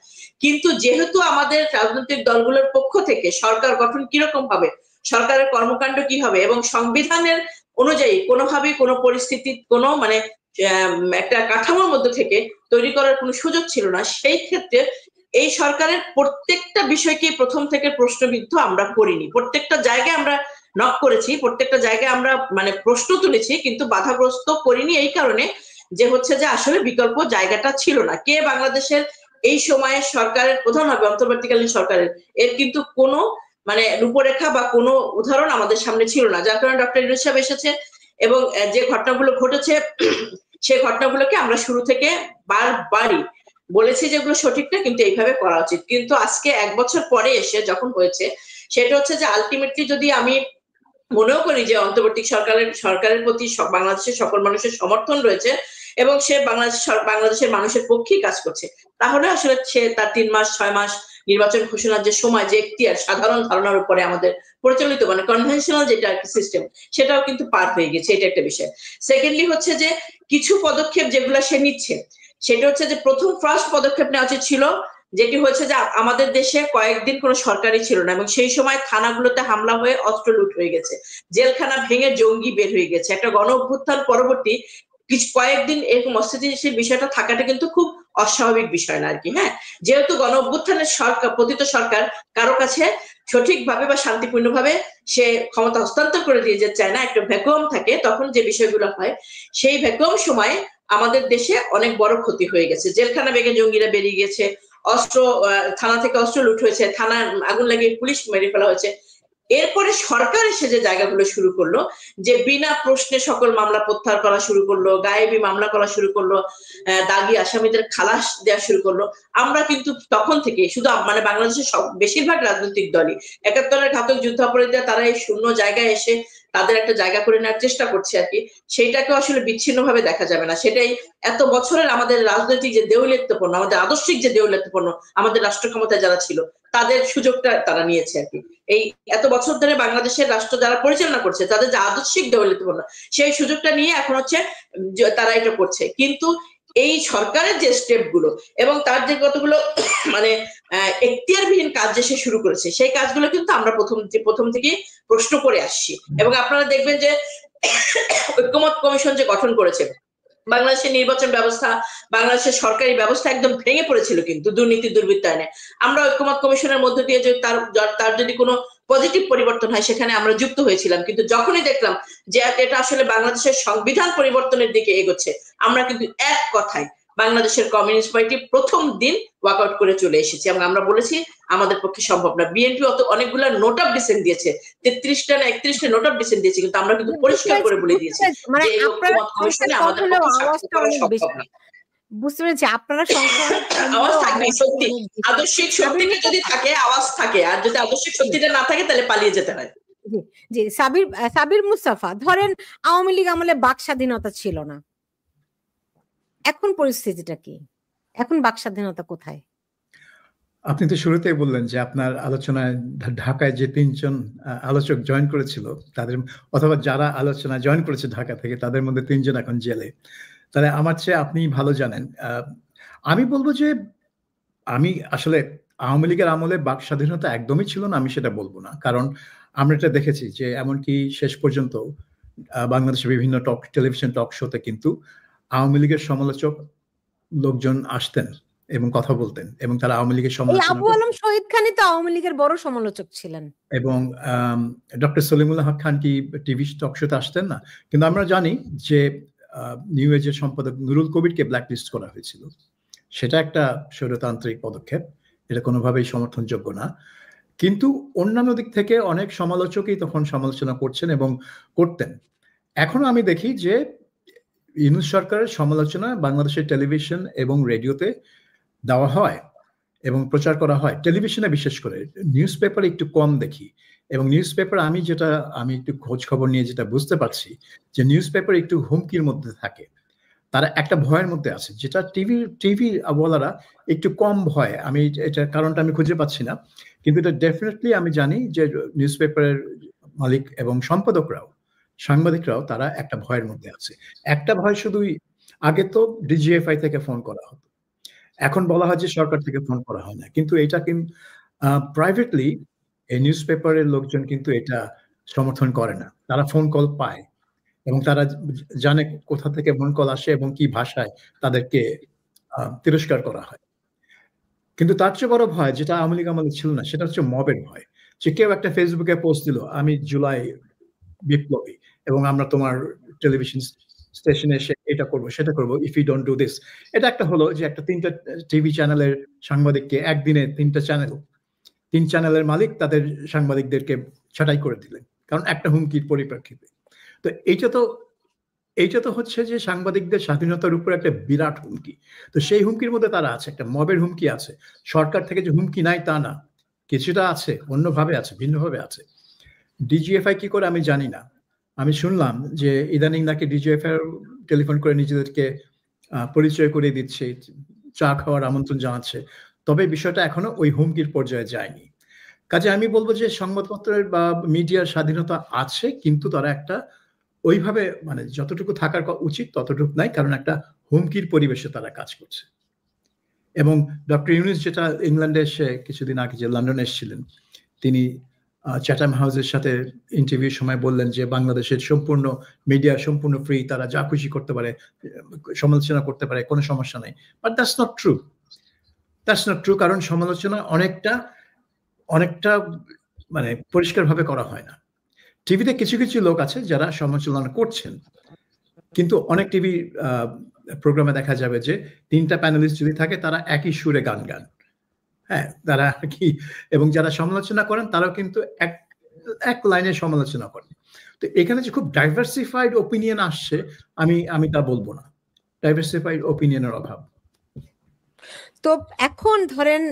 Speaker 2: কিন্তু যেহেতু আমাদের রাজনৈতিক দলগুলোর পক্ষ থেকে সরকার গঠন কিরকম হবে, সরকারের কর্মকাণ্ড কি হবে, এবং সংবিধানের অনুযায়ী কোনোভাবেই কোনো পরিস্থিতি কোনো মানে একটা কাঠামোর মধ্যে থেকে তৈরি করার কোনো সুযোগ ছিল না, সেই ক্ষেত্রে এই সরকারের প্রত্যেকটা বিষয়কে প্রথম থেকে প্রশ্নবিদ্ধ আমরা করিনি। প্রত্যেকটা জায়গায় আমরা নক করেছি, প্রত্যেকটা জায়গায় আমরা মানে প্রশ্ন তুলেছি, কিন্তু বাধাগ্রস্ত করিনি এই কারণে যে হচ্ছে যে আসলে বিকল্প জায়গাটা ছিল না। কে বাংলাদেশের এই সময়ে সরকারের প্রধান হবে, অন্তর্বর্তীকালীন সরকারের, এর কিন্তু কোনো মানে রূপরেখা বা কোনো উদাহরণ আমাদের সামনে ছিল না। যার কারণে ডক্টর ইউনূস সাহেব এসেছে এবং যে ঘটনাগুলো ঘটেছে সেই ঘটনাগুলোকে আমরা শুরু থেকে বারবারই বলেছি যেগুলো সঠিক না, কিন্তু এইভাবে করা উচিত। কিন্তু আজকে 1 বছর পরে এসে যখন হয়েছে, সেটা হচ্ছে যে আলটিমেটলি যদি আমি মনেও করি যে অন্তর্বর্তী সরকারের প্রতি বাংলাদেশের সকল মানুষের সমর্থন রয়েছে এবং সে বাংলাদেশের মানুষের পক্ষেই কাজ করছে, তাহলে আসলে সে তার 3 মাস 6 মাস নির্বাচন ঘোষণার যে সময়, যে এখতিয়ার সাধারণ ধারণার উপরে আমাদের প্রচলিত মানে কনভেনশনাল যেটা সিস্টেম, সেটাও কিন্তু পার হয়ে গেছে, এটা একটা বিষয়। সেকেন্ডলি হচ্ছে যে কিছু পদক্ষেপ যেগুলো সে নিচ্ছে, সেটা হচ্ছে যে ফার্স্ট পদক্ষেপ নেওয়া উচিত ছিল, যেটি হচ্ছে যে আমাদের দেশে কয়েকদিন কোনো সরকারই ছিল না এবং সেই সময় থানাগুলোতে হামলা হয়ে অস্ত্র লুট হয়ে গেছে, জেলখানা ভেঙে জঙ্গি বের হয়ে গেছে। একটা গণ অভ্যুত্থান পরবর্তী কয়েকদিন এরকম অস্থিতিশীল বিষয়টা থাকাটা কিন্তু খুব অস্বাভাবিক বিষয় না আর কি। হ্যাঁ, যেহেতু গণ অভ্যুত্থানের সরকার, পতিত সরকার কারো কাছে সঠিকভাবে বা শান্তিপূর্ণভাবে সে ক্ষমতা হস্তান্তর করে দিয়ে যেতে চায় না, একটা ভ্যাকুয়াম থাকে, তখন যে বিষয়গুলো হয় সেই ভ্যাকুয়াম সময়ে আমাদের দেশে অনেক বড় ক্ষতি হয়ে গেছে। জেলখানা ভেঙে জঙ্গিরা বেরিয়ে গেছে, অস্ত্র থানা থেকে অস্ত্র লুট হয়েছে, থানা আগুন লাগিয়ে পুলিশ মেরে ফেলা হয়েছে। এরপরে সরকার এসে যে জায়গাগুলো শুরু করলো, যে বিনা প্রশ্নে সকল মামলা প্রত্যাহার করা শুরু করলো, গায়েবী মামলা করা শুরু করলো, দাগী আসামিদের খালাস দেওয়া শুরু করলো, আমরা কিন্তু তখন থেকে শুধু মানে বাংলাদেশের বেশিরভাগ রাজনৈতিক দলই ৭১-এর ঘাতক যুদ্ধাপরাধীরা তারা এই শূন্য জায়গায় এসে তাদের একটা জায়গা করে নেওয়ার চেষ্টা করছে আর কি, সেইটাকে আসলে বিচ্ছিন্নভাবে দেখা যাবে না। সেটাই এত বছরের আমাদের রাজনৈতিক যে দেউলিয়াত্বপূর্ণ, আমাদের আদর্শিক যে দেউলিয়াত্বপূর্ণ, আমাদের রাষ্ট্র ক্ষমতায় যারা ছিল তাদের সুযোগটা তারা নিয়েছে আর কি। এই এত বছর ধরে বাংলাদেশের রাষ্ট্র যারা পরিচালনা করছে তাদের যে আদর্শিক দেউলিয়াত্বপূর্ণ সেই সুযোগটা নিয়ে এখন হচ্ছে তারা এটা করছে। কিন্তু এই সরকারের যে স্টেপ গুলো এবং তার যে কতগুলো মানে এখতিয়ারবিহীন কাজ যে সে শুরু করেছে, সেই কাজগুলো কিন্তু আমরা প্রথম থেকে প্রশ্ন করে আসছি। এবং আপনারা দেখবেন যে ঐক্যমত কমিশন যে গঠন করেছে, বাংলাদেশের নির্বাচন ব্যবস্থা, বাংলাদেশের সরকারি ব্যবস্থা একদম ভেঙে পড়েছিল কিন্তু দুর্নীতি দুর্বৃত্তায়নে। আমরা ঐক্যমত কমিশনের মধ্য দিয়ে যে তার যদি কোনো পজিটিভ পরিবর্তন হয় সেখানে আমরা যুক্ত হয়েছিলাম, কিন্তু যখনই দেখলাম যে এটা আসলে বাংলাদেশের সংবিধান পরিবর্তনের দিকে এগোচ্ছে, আমরা কিন্তু এক কথায় বাংলাদেশের কমিউনিস্ট পার্টি প্রথম দিন ওয়াকআউট করে চলে এসেছি এবং আমরা বলেছি আমাদের পক্ষে সম্ভব না। বিএনপি অনেকগুলো নোট অফ ডিসেন্ট দিয়েছে, 33টা না 31টা নোট অফ ডিসেন্ট দিয়েছে, কিন্তু আমরা কিন্তু পরিষ্কার করে বলে দিয়েছি
Speaker 1: মানে
Speaker 2: যে ঐক্যমত কমিশনে আমাদের পক্ষে সাক্ষী করা সম্ভব না।
Speaker 1: বুঝতে পেরেছি আপনারা
Speaker 2: আওয়াজ থাকবে, সত্যি আদর্শিক শক্তিটা যদি থাকে আওয়াজ থাকে, আর যদি আদর্শিক শক্তিটা না থাকে তাহলে পালিয়ে যেতে হয়।
Speaker 1: জি সাবির মুস্তাফা, ধরেন আওয়ামী লীগ আমলে বাক স্বাধীনতা ছিল না, এখন পরিস্থিতিটা কি? এখন বাক স্বাধীনতা কোথায়?
Speaker 3: আপনি তো শুরুতেই বললেন যে আপনার আলোচনায় ঢাকায় যে ৩ জন আলোচক জয়েন করেছিল তাদের, অথবা যারা আলোচনা জয়েন করেছে ঢাকা থেকে, তাদের মধ্যে ৩ জন এখন জেলে। তাহলে আমার চেয়ে আপনি ভালো জানেন। আমি বলবো যে আমি আসলে আওয়ামী লীগের আমলে বাক স্বাধীনতা একদমই ছিল না, আমি সেটা বলবো না। কারণ আমরা এটা দেখেছি যে এমনকি শেষ পর্যন্ত বাংলাদেশের বিভিন্ন টেলিভিশন টক শোতে কিন্তু আওয়ামী লীগের সমালোচক লোকজন আসতেন এবং কথা বলতেন, এবং তারা আওয়ামী লীগের সমালোচনা।
Speaker 1: আবু আলম শহীদ খানই তো আওয়ামী লীগের বড় সমালোচক ছিলেন। এবং
Speaker 3: ডক্টর সলিমুল্লাহ হক খান কি টিভি টক শোতে আসতেন না? কিন্তু আমরা জানি যে নিউ এজের সম্পাদক নুরুল কবিরকে ব্ল্যাকলিস্ট করা হয়েছিল। সেটা একটা স্বৈরতান্ত্রিক পদক্ষেপ, এটা কোনোভাবেই সমর্থনযোগ্য না। কিন্তু অন্যান্য দিক থেকে অনেক সমালোচকই তখন সমালোচনা করছেন এবং করতেন। এখনো আমি দেখি যে ইউনূস সরকারের সমালোচনা বাংলাদেশের টেলিভিশন এবং রেডিওতে দেওয়া হয় এবং প্রচার করা হয়, টেলিভিশনে বিশেষ করে। নিউজ পেপারে একটু কম দেখি, এবং নিউজ পেপার আমি একটু খোঁজ খবর নিয়ে যেটা বুঝতে পারছি যে নিউজ পেপার একটু হুমকির মধ্যে থাকে, তারা একটা ভয়ের মধ্যে আছে, যেটা টিভি বলারা একটু কম ভয়। আমি এটা কারণটা আমি খুঁজে পাচ্ছি না, কিন্তু এটা ডেফিনেটলি আমি জানি যে নিউজ পেপারের মালিক এবং সম্পাদকরাও, সাংবাদিকরাও তারা একটা ভয়ের মধ্যে আছে। একটা ভয় শুধুই, আগে তো ডিজিএফআই থেকে ফোন করা হতো, এখন বলা হয় যে সরকার থেকে ফোন করা হয় না, কিন্তু এটা কিন্তু প্রাইভেটলি এই নিউজ পেপারের লোকজন কিন্তু এটা সমর্থন করে না। তারা ফোন কল পায় এবং তারা জানে কোথা থেকে ফোন কল আসে এবং কি ভাষায় তাদেরকে তিরস্কার করা হয়। কিন্তু তার চেয়ে বড় ভয়, যেটা আওয়ামী লীগ আমলে ছিল না, সেটা হচ্ছে মবের ভয়। যে কেউ একটা ফেসবুকে পোস্ট দিল, আমি জুলাই বিপ্লবী এবং আমরা তোমার টেলিভিশন স্টেশনে এসে এটা করবো সেটা করবো, if you don't do this. এটা একটা হলো যে একটা 3টা টিভি চ্যানেলের সাংবাদিককে একদিনে 3 চ্যানেলের মালিক তাদের সাংবাদিকদেরকে ছাঁটাই করে দিলেন, কারণ একটা হুমকির পরিপ্রেক্ষিতে। তো এইটা তো হচ্ছে যে সাংবাদিকদের স্বাধীনতার উপর একটা বিরাট হুমকি। তো সেই হুমকির মধ্যে তারা আছে, একটা মবের হুমকি আছে। সরকার থেকে যে হুমকি নাই তা না, কিছুটা আছে, অন্যভাবে আছে, ভিন্নভাবে আছে। ডিজিএফআই কি করে আমি জানি না। আমি শুনলাম যে ইদানিং নাকি ডিজিএফআই টেলিফোন করে নিজেদেরকে পরিচয় করে দিচ্ছে, চা খাওয়ার আমন্ত্রণ জানাচ্ছে, তবে বিষয়টা এখনো ওই হুমকির পর্যায়ে যায়নি। কাজে আমি বলবো যে সংবাদপত্রের বা মিডিয়ার স্বাধীনতা আছে, কিন্তু তারা একটা ওইভাবে মানে যতটুকু থাকার উচিত ততটুকু নাই, কারণ একটা হুমকির পরিবেশে তারা কাজ করছে। এবং ডক্টর ইউনূস যেটা ইংল্যান্ডে এসে কিছুদিন আগে যে লন্ডনে এসেছিলেন, তিনি চ্যাটাম হাউসের সাথে ইন্টারভিউর সময় বললেন যে বাংলাদেশের সম্পূর্ণ মিডিয়া সম্পূর্ণ ফ্রি, তারা যা খুশি করতে পারে, সমালোচনা করতে পারে, কোনো সমস্যা নাই। But that's not true. কারণ সমালোচনা অনেকটা মানে পরিষ্কারভাবে করা হয় না। টিভিতে কিছু কিছু লোক আছে যারা সমালোচনা করছেন, কিন্তু অনেক টিভি প্রোগ্রামে দেখা যাবে যে 3টা প্যানেলিস্ট যদি থাকে তারা একই সুরে গান, হ্যাঁ, তারা কি, এবং যারা সমালোচনা করেন তারাও কিন্তু এক লাইনে সমালোচনা করে। তো এখানে যে খুব ডাইভার্সিফাইড ওপিনিয়ন আসছে, আমি তা বলবো না, ডাইভার্সিফাইড ওপিনিয়নের অভাব।
Speaker 1: তো এখন ধরেন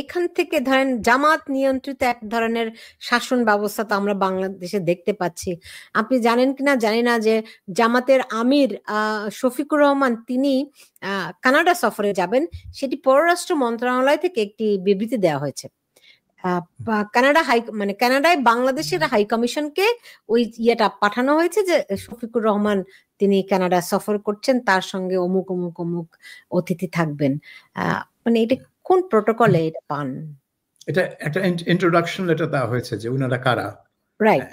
Speaker 1: এখান থেকে ধরেন জামাত নিয়ন্ত্রিত এক ধরনের শাসন ব্যবস্থা তো আমরা বাংলাদেশে দেখতে পাচ্ছি। আপনি জানেন কিনা জানি না যে জামাতের আমির শফিকুর রহমান তিনি কানাডা সফরে যাবেন, সেটি পররাষ্ট্র মন্ত্রণালয় থেকে একটি বিবৃতি দেওয়া হয়েছে। কানাডায় বাংলাদেশের হাই কমিশনকে ওই ইয়েটা পাঠানো হয়েছে যে শফিকুর রহমান তিনি কানাডা সফর করছেন, তার সঙ্গে অমুক অমুক অমুক অতিথি থাকবেন। মানে এটা কোন প্রোটোকলে এটা পান?
Speaker 3: এটা একটা ইন্ট্রোডাকশন লেটার দেওয়া হয়েছে যে উনারা কারা।
Speaker 1: রাইট।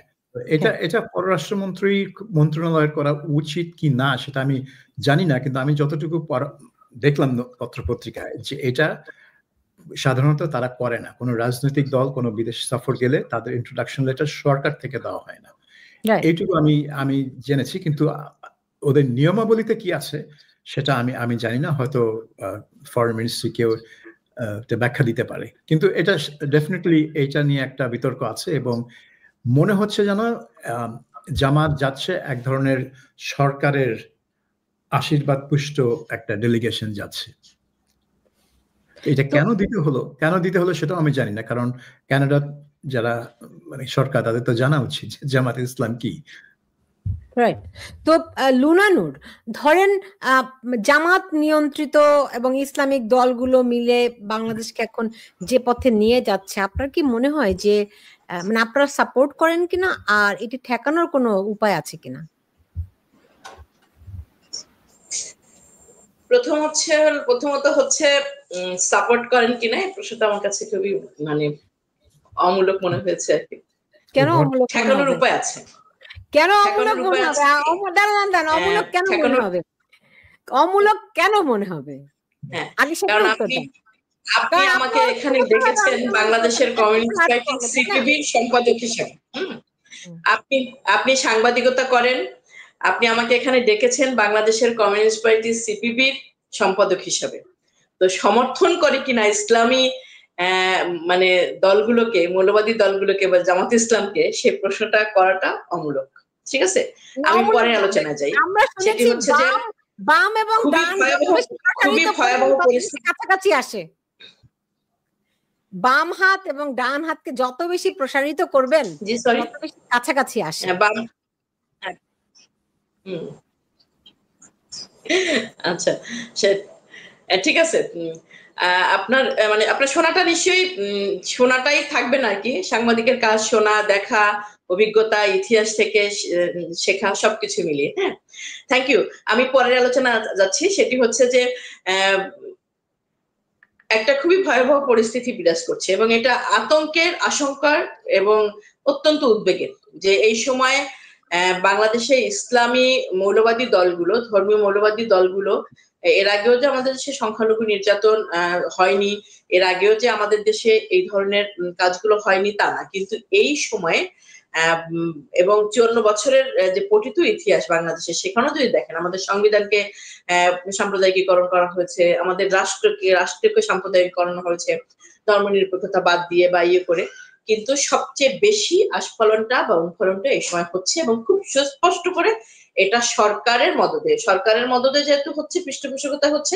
Speaker 3: এটা পররাষ্ট্র মন্ত্রণালয়ের করা উচিত কি না সেটা আমি জানি না, কিন্তু আমি যতটুকু দেখলাম পত্রপত্রিকায় যে এটা সাধারণত তারা করে না। কোনো রাজনৈতিক দল কোনো বিদেশ সফর গেলে তাদের ইন্ট্রোডাকশন লেটার সরকার থেকে দেওয়া হয় না, এইটুকু আমি জেনেছি। কিন্তু ওদের নিয়মাবলীতে কি আছে সেটা আমি জানি না, হয়তো ফরেন মিনিস্ট্রি কেউ ব্যাখ্যা দিতে পারে। কিন্তু এটা ডেফিনেটলি এইটা নিয়ে একটা বিতর্ক আছে, এবং মনে হচ্ছে যেন জামাত যাচ্ছে এক ধরনের সরকারের আশীর্বাদ পুষ্ট একটা ডেলিগেশন যাচ্ছে। এটা কেন দিতে হলো সেটাও আমি জানি না, কারণ কানাডার যারা মানে সরকার তাদের তো জানা উচিত জামাতে ইসলাম কি।
Speaker 1: রাইট। তো লুনা নূর, ধরেন জামাত নিয়ন্ত্রিত এবং ইসলামিক দলগুলো মিলে বাংলাদেশকে এখন যে পথে নিয়ে যাচ্ছে, আপনার কি মনে হয় যে মানে আপনারা সাপোর্ট করেন কিনা, আর এটি ঠেকানোর কোনো উপায় আছে কিনা?
Speaker 2: প্রথমত হচ্ছে সাপোর্ট করেন কিনা এই প্রশ্নটা আমার কাছে খুবই মানে অমূলক মনে হয়েছে আর কি।
Speaker 1: কেন অমূলক?
Speaker 2: ঠেকানোর উপায় আছে।
Speaker 1: কেন অমূলক মনে হবে? অমূলক কেন মনে হবে? অমূলক কেন মনে হবে?
Speaker 2: কারণ আপনি আমাকে এখানে ডেকেছেন বাংলাদেশের কমিউনিস্ট পার্টি সিপিবির সম্পাদক হিসেবে। আপনি সাংবাদিকতা করেন, আপনি আমাকে এখানে ডেকেছেন বাংলাদেশের কমিউনিস্ট পার্টি সিপিবির সম্পাদক হিসেবে। তো সমর্থন করে কিনা ইসলামী মানে দলগুলোকে, মৌলবাদী দলগুলোকে বা জামাত ইসলামকে, সে প্রশ্নটা করাটা অমূলক। ঠিক আছে, আমি পরে আলোচনায় যাই। সেটি হচ্ছে যে
Speaker 1: বাম এবং ডান
Speaker 2: খুবই ভয়াবহ পরিস্থিতি
Speaker 1: কাছাকাছি আসে। বাম হাত এবং ডান হাতকে যত বেশি প্রসারিত করবেন তত বেশি কাছাকাছি আসে।
Speaker 2: আচ্ছা, ঠিক আছে। আপনার শোনাটা নিশ্চয়ই শোনাটাই থাকবে না কি, সাংবাদিকের কাজ শোনা, দেখা, অভিজ্ঞতা, ইতিহাস থেকে শেখা, সবকিছু মিলিয়ে। হ্যাঁ, থ্যাংক ইউ। আমি পরের আলোচনা যাচ্ছি, সেটি হচ্ছে যে একটা খুবই ভয়াবহ পরিস্থিতি বিরাজ করছে, এবং এটা আতঙ্কের, আশঙ্কার এবং অত্যন্ত উদ্বেগের যে এই সময় বাংলাদেশে ইসলামী মৌলবাদী দলগুলো, ধর্মীয় মৌলবাদী দলগুলো, এর আগেও যে আমাদের দেশে সংখ্যালঘু নির্যাতন হয়নি, এর আগেও যে আমাদের দেশে এই ধরনের কাজগুলো হয়নি তা না, কিন্তু এই সময়ে এবং 54 বছরের যে পঠিত ইতিহাস বাংলাদেশের, সেখানেও যদি দেখেন আমাদের সংবিধানকে সাম্প্রদায়িকীকরণ করা হয়েছে, আমাদের রাষ্ট্রকে সাম্প্রদায়িকীকরণ হয়েছে ধর্মনিরপেক্ষতা বাদ দিয়ে বা ইয়ে করে, কিন্তু সবচেয়ে বেশি আস্ফলনটা বা উৎফলনটা এই সময় হচ্ছে, এবং খুব সুস্পষ্ট করে এটা সরকারের মদদে যেহেতু হচ্ছে, পৃষ্ঠপোষকতা হচ্ছে,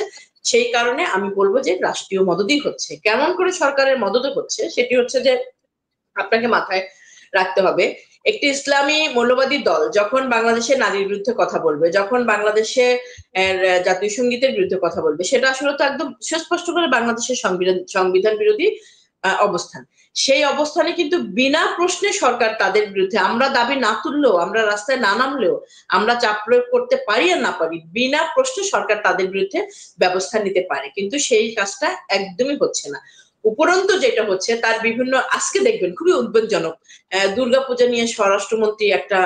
Speaker 2: সেই কারণে আমি বলবো যে রাষ্ট্রীয় মদদই হচ্ছে। কেমন করে সরকারের মদদে হচ্ছে সেটি হচ্ছে যে আপনাকে মাথায় রাখতে হবে, একটি ইসলামী মৌলবাদী দল যখন বাংলাদেশের নারীর বিরুদ্ধে কথা বলবে, যখন বাংলাদেশে জাতীয় সঙ্গীতের বিরুদ্ধে কথা বলবে, সেটা আসলে তো একদম সুস্পষ্ট করে বাংলাদেশের সংবিধান বিরোধী অবস্থান। সেই অবস্থানে কিন্তু বিনা প্রশ্নে সরকার তাদের বিরুদ্ধে, আমরা দাবি না তুললেও, আমরা রাস্তায় না নামলেও, আমরা চাপ প্রয়োগ করতে পারি আর না পারি, বিনা প্রশ্নে সরকার তাদের বিরুদ্ধে ব্যবস্থা নিতে পারে, কিন্তু সেই কাজটা একদমই হচ্ছে না। উপরন্তু যেটা হচ্ছে তার বিভিন্ন, আজকে দেখবেন খুবই উদ্বেগজনক, দুর্গাপূজা নিয়ে স্বরাষ্ট্রমন্ত্রী একটা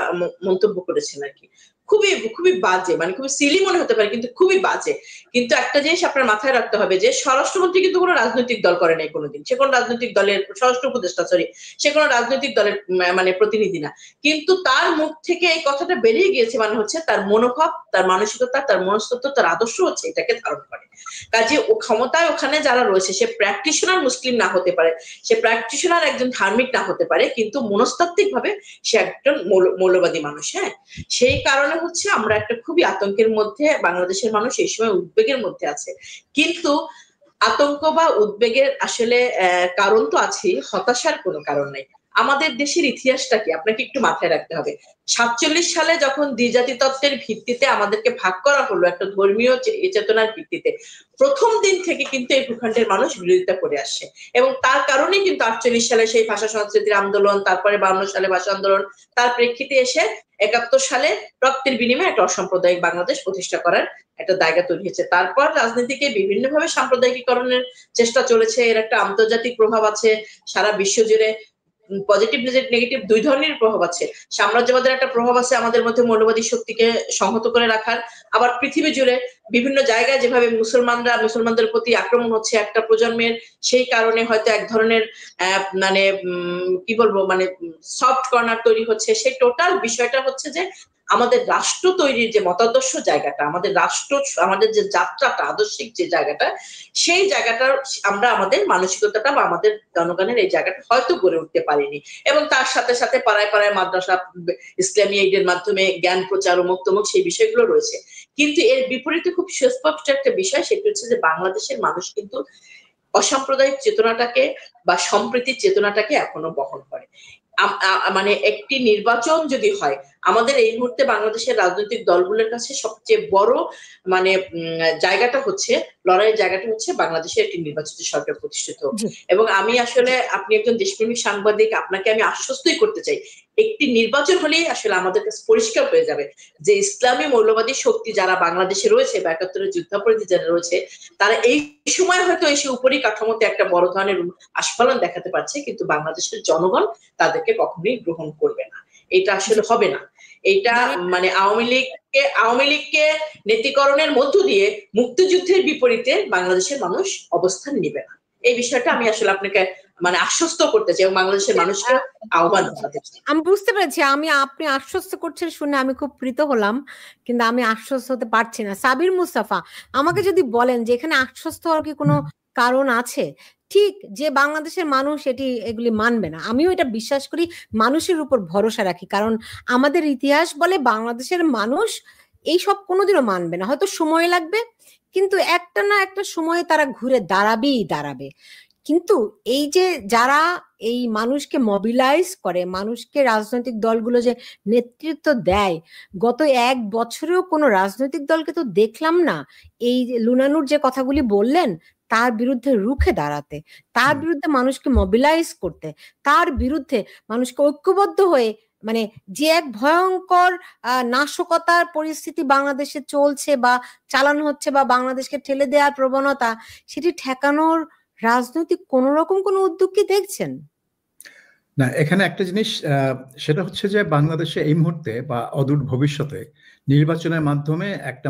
Speaker 2: মন্তব্য করেছেন আর কি, খুবই খুবই বাজে, মানে খুবই সিলি মনে হতে পারে কিন্তু খুবই বাজে। কিন্তু একটা জিনিস আপনার মাথায় রাখতে হবে যে স্বরাষ্ট্রমন্ত্রী কিন্তু কোনো রাজনৈতিক দল করে নাই কোনোদিন, সে কোনো রাজনৈতিক দলের স্বরাষ্ট্র উপদেষ্টা, সরি, সে কোনো রাজনৈতিক দলের মানে প্রতিনিধি না, কিন্তু তার মুখ থেকে এই কথাটা বেরিয়ে গিয়েছে মানে হচ্ছে তার মনোভাব, তার মানসিকতা, তার মনস্তত্ত্ব, তার আদর্শ হচ্ছে এটাকে ধারণ করে। কাজে ও ক্ষমতায় ওখানে যারা রয়েছে, সে প্র্যাকটিশনার মুসলিম না হতে পারে, সে প্র্যাকটিশনার একজন ধার্মিক না হতে পারে, কিন্তু মনস্তাত্ত্বিক ভাবে সে একজন মৌলবাদী মানুষ। হ্যাঁ, সেই কারণে হচ্ছে আমরা একটা খুবই আতঙ্কের মধ্যে, বাংলাদেশের মানুষ এই সময় উদ্বেগের মধ্যে আছে। কিন্তু আতঙ্ক বা উদ্বেগের আসলে কারণ তো আছে, হতাশার কোনো কারণ নাই। আমাদের দেশের ইতিহাসটা কি আপনাকে একটু মাথায় রাখতে হবে। 47 সালে যখন দ্বিজাতি তত্ত্বের ভিত্তিতে আমাদেরকে ভাগ করা হলো একটা ধর্মীয় চেতনার ভিত্তিতে, প্রথম দিন থেকে কিন্তু এই ভূখণ্ডের মানুষ বিরোধিতা করে আসছে, এবং তার কারণেই কিন্তু 48 সালে সেই ভাষা সংস্কৃতির আন্দোলন, তারপরে 52 সালে ভাষা আন্দোলন, তার প্রেক্ষিতে এসে 71 সালে রক্তের বিনিময়ে একটা অসাম্প্রদায়িক বাংলাদেশ প্রতিষ্ঠা করার একটা জায়গা তৈরি হয়েছে। তারপর রাজনীতিকে বিভিন্নভাবে সাম্প্রদায়িকীকরণের চেষ্টা চলেছে, এর একটা আন্তর্জাতিক প্রভাব আছে, সারা বিশ্ব জুড়ে পজিটিভ নেগেটিভ দুই ধরনের প্রভাব আছে। সাম্রাজ্যবাদের একটা প্রভাব আছে আমাদের মধ্যে মৌলবাদী শক্তিকে সংহত করে রাখার, আবার পৃথিবী জুড়ে বিভিন্ন জায়গায় যেভাবে মুসলমানদের প্রতি আক্রমণ হচ্ছে একটা প্রজন্মের, সেই কারণে হয়তো এক ধরনের মানে কি বলবো, মানে সফট কর্নার তৈরি হচ্ছে। সেই টোটাল বিষয়টা হচ্ছে যে আমাদের রাষ্ট্র তৈরির যে মতাদর্শ জায়গাটা, আমাদের রাষ্ট্র, আমাদের যে যাত্রাটা, আদর্শিক যে জায়গাটা, সেই জায়গাটার আমরা আমাদের মানসিকতাটা বা আমাদের জনগণের এই জায়গাটা হয়তো গড়ে উঠতে পারিনি। এবং তার সাথে সাথে পাড়ায় পাড়ায় মাদ্রাসা, ইসলামী এইডের মাধ্যমে জ্ঞান প্রচার, অমুক তমুক, সেই বিষয়গুলো রয়েছে। কিন্তু এর বিপরীতে খুব সুস্পষ্ট একটা বিষয়, সেটা হচ্ছে যে বাংলাদেশের মানুষ কিন্তু অসাম্প্রদায়িক চেতনাটাকে বা সম্প্রীতির চেতনাটাকে এখনো বহন করে। মানে একটি নির্বাচন যদি হয়, আমাদের এই মুহূর্তে বাংলাদেশের রাজনৈতিক দলগুলোর কাছে সবচেয়ে বড় মানে জায়গাটা হচ্ছে, লড়াইয়ের জায়গাটা হচ্ছে বাংলাদেশের একটি নির্বাচিত সরকার প্রতিষ্ঠিত। এবং আমি আসলে, আপনি একজন দেশপ্রেমিক সাংবাদিক, আপনাকে আমি আশ্বস্তই করতে চাই, একটি নির্বাচন হলেই আসলে আমাদের কাছে পরিষ্কার হয়ে যাবে যে ইসলামী মৌলবাদী শক্তি যারা বাংলাদেশে রয়েছে বা 71-এর যুদ্ধাপরাধী যারা রয়েছে, তারা এই সময় হয়তো এসে উপরিকাঠামোতে একটা বড় ধরনের আস্ফালন দেখাতে পারছে, কিন্তু বাংলাদেশের জনগণ তাদেরকে কখনোই গ্রহণ করবে না। এটা আসলে হবে না। এটা মানে আওয়ামী লীগকে নেতিকরণের মধ্য দিয়ে মুক্তিযুদ্ধের বিপরীতে বাংলাদেশের মানুষ অবস্থান নেবে না। এই বিষয়টা আমি আসলে আপনাকে মানে আশ্বস্ত করতে চাই এবং বাংলাদেশের মানুষকে আহ্বান জানাতে চাই।
Speaker 1: আমি বুঝতে পেরেছি, আপনি আশ্বস্ত করছেন শুনে আমি খুব প্রীত হলাম, কিন্তু আমি আশ্বস্ত হতে পারছি না। সাবির মুস্তাফা, আমাকে যদি বলেন যে এখানে আশ্বস্ত হওয়ার কি কোনো কারণ আছে? ঠিক যে বাংলাদেশের মানুষ এগুলি মানবে না, আমিও এটা বিশ্বাস করি, মানুষের উপর ভরসা রাখি, কারণ আমাদের ইতিহাস বলে বাংলাদেশের মানুষ এইসব কোনোদিনও মানবে না। হয়তো সময় লাগবে, কিন্তু একটা না একটা সময়ে তারা ঘুরে দাঁড়াবে। কিন্তু এই যে যারা এই মানুষকে মবিলাইজ করে, মানুষকে রাজনৈতিক দলগুলো যে নেতৃত্ব দেয়, গত 1 বছরেও কোনো রাজনৈতিক দলকে তো দেখলাম না এই লুনানুর যে কথাগুলি বললেন তার বিরুদ্ধে রুখে দাঁড়াতে, তার বিরুদ্ধে মানুষকে মবিলাইজ করতে, তার বিরুদ্ধে মানুষকে ঐক্যবদ্ধ হয়ে, মানে যে এক ভয়ঙ্কর নাশকতার পরিস্থিতি বাংলাদেশে চলছে বা চালানো হচ্ছে বা বাংলাদেশকে ঠেলে দেওয়ার প্রবণতা, সেটি ঠেকানোর রাজনৈতিক কোন রকম কোন উদ্যোগ কি দেখছেন?
Speaker 3: না, এখানে একটা জিনিস, সেটা হচ্ছে যে বাংলাদেশে এই মুহূর্তে বা অদূর ভবিষ্যতে নির্বাচনের মাধ্যমে একটা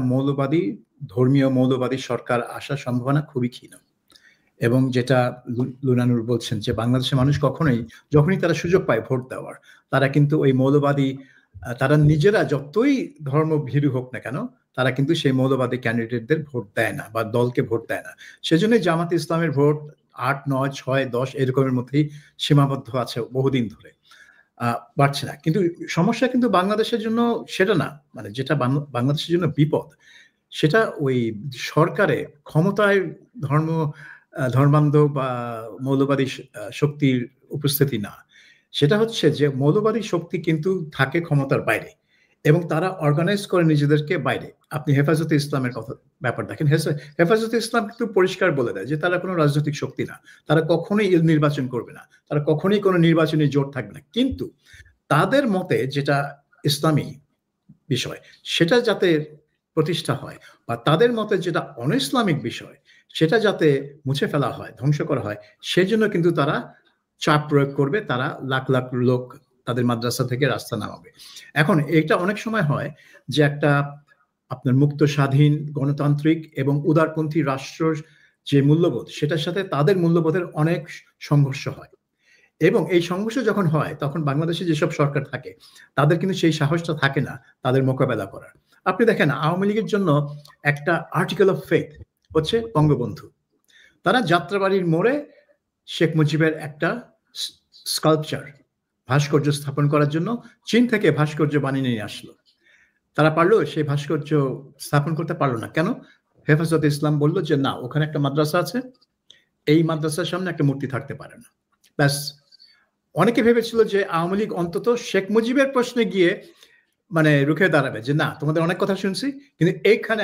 Speaker 3: ধর্মীয় মৌলবাদী সরকার আসার সম্ভাবনা খুবই ক্ষীণ। এবং যেটা লুনানুর বলছেন যে বাংলাদেশের মানুষ যখনই তারা সুযোগ পায় ভোট দেওয়ার, তারা কিন্তু ওই মৌলবাদী, তারা নিজেরা যতই ধর্মভীরু হোক না কেন, তারা কিন্তু সেই মৌলবাদী ক্যান্ডিডেটদের ভোট দেয় না বা দলকে ভোট দেয় না। সেজন্যই জামাত ইসলামের ভোট 8, 9, 6, 10 এরকমের মধ্যেই সীমাবদ্ধ আছে বহুদিন ধরে, বাড়ছে না। কিন্তু সমস্যা কিন্তু বাংলাদেশের জন্য সেটা না, মানে যেটা বাংলাদেশের জন্য বিপদ, সেটা ওই সরকারে ক্ষমতায় ধর্মান্ধ বা মৌলবাদী শক্তির উপস্থিতি না। সেটা হচ্ছে যে মৌলবাদী শক্তি কিন্তু থাকে ক্ষমতার বাইরে এবং তারা অর্গানাইজ করে নিজেদেরকে বাইরে। আপনি হেফাজতে ইসলামের ব্যাপার দেখেন, হেফাজতে ইসলাম কিন্তু পরিষ্কার বলে দেয় যে তারা কোনো রাজনৈতিক শক্তি না, তারা কখনোই নির্বাচন করবে না, তারা কখনোই কোনো নির্বাচনী জোট থাকবে না। কিন্তু তাদের মতে যেটা ইসলামী বিষয় সেটা যাতে প্রতিষ্ঠা হয়, বা তাদের মতে যেটা অনইসলামিক বিষয় সেটা যাতে মুছে ফেলা হয়, ধ্বংস করা হয়, সেজন্য কিন্তু তারা চাপ প্রয়োগ করবে। তারা লাখ লাখ লোক তাদের মাদ্রাসা থেকে রাস্তা নামাবে। এখন এটা অনেক সময় হয় যে একটা আপনার মুক্ত স্বাধীন গণতান্ত্রিক এবং উদারপন্থী রাষ্ট্রের যে মূল্যবোধ সেটার সাথে তাদের মূল্যবোধের অনেক সংঘর্ষ হয়, এবং এই সংঘর্ষ যখন হয় তখন বাংলাদেশে যেসব সরকার থাকে তাদের কিন্তু সেই সাহসটা থাকে না তাদের মোকাবেলা করার। আপনি দেখেন আওয়ামী লীগের জন্য একটা আর্টিকেল অফ ফেথ হচ্ছে বঙ্গবন্ধু। তারা যাত্রাবাড়ির মোড়ে শেখ মুজিবের একটা স্কাল্পচার ভাস্কর্য স্থাপন করার জন্য চীন থেকে ভাস্কর্য বানিয়ে নিয়ে আসলো। তারা পারলো সেই ভাস্কর্য স্থাপন করতে পারলো না, কেন? হেফাজত ইসলাম বললো যে না, ওখানে একটা মাদ্রাসা আছে, এই মাদ্রাসার সামনে একটা মূর্তি থাকতে পারে না। ব্যাস। অনেকে ভেবেছিল যে আওয়ামী লীগ অন্তত শেখ মুজিবের প্রশ্নে গিয়ে মানে রুখে দাঁড়াবে, যে না তোমাদের অনেক কথা শুনছি কিন্তু এইখানে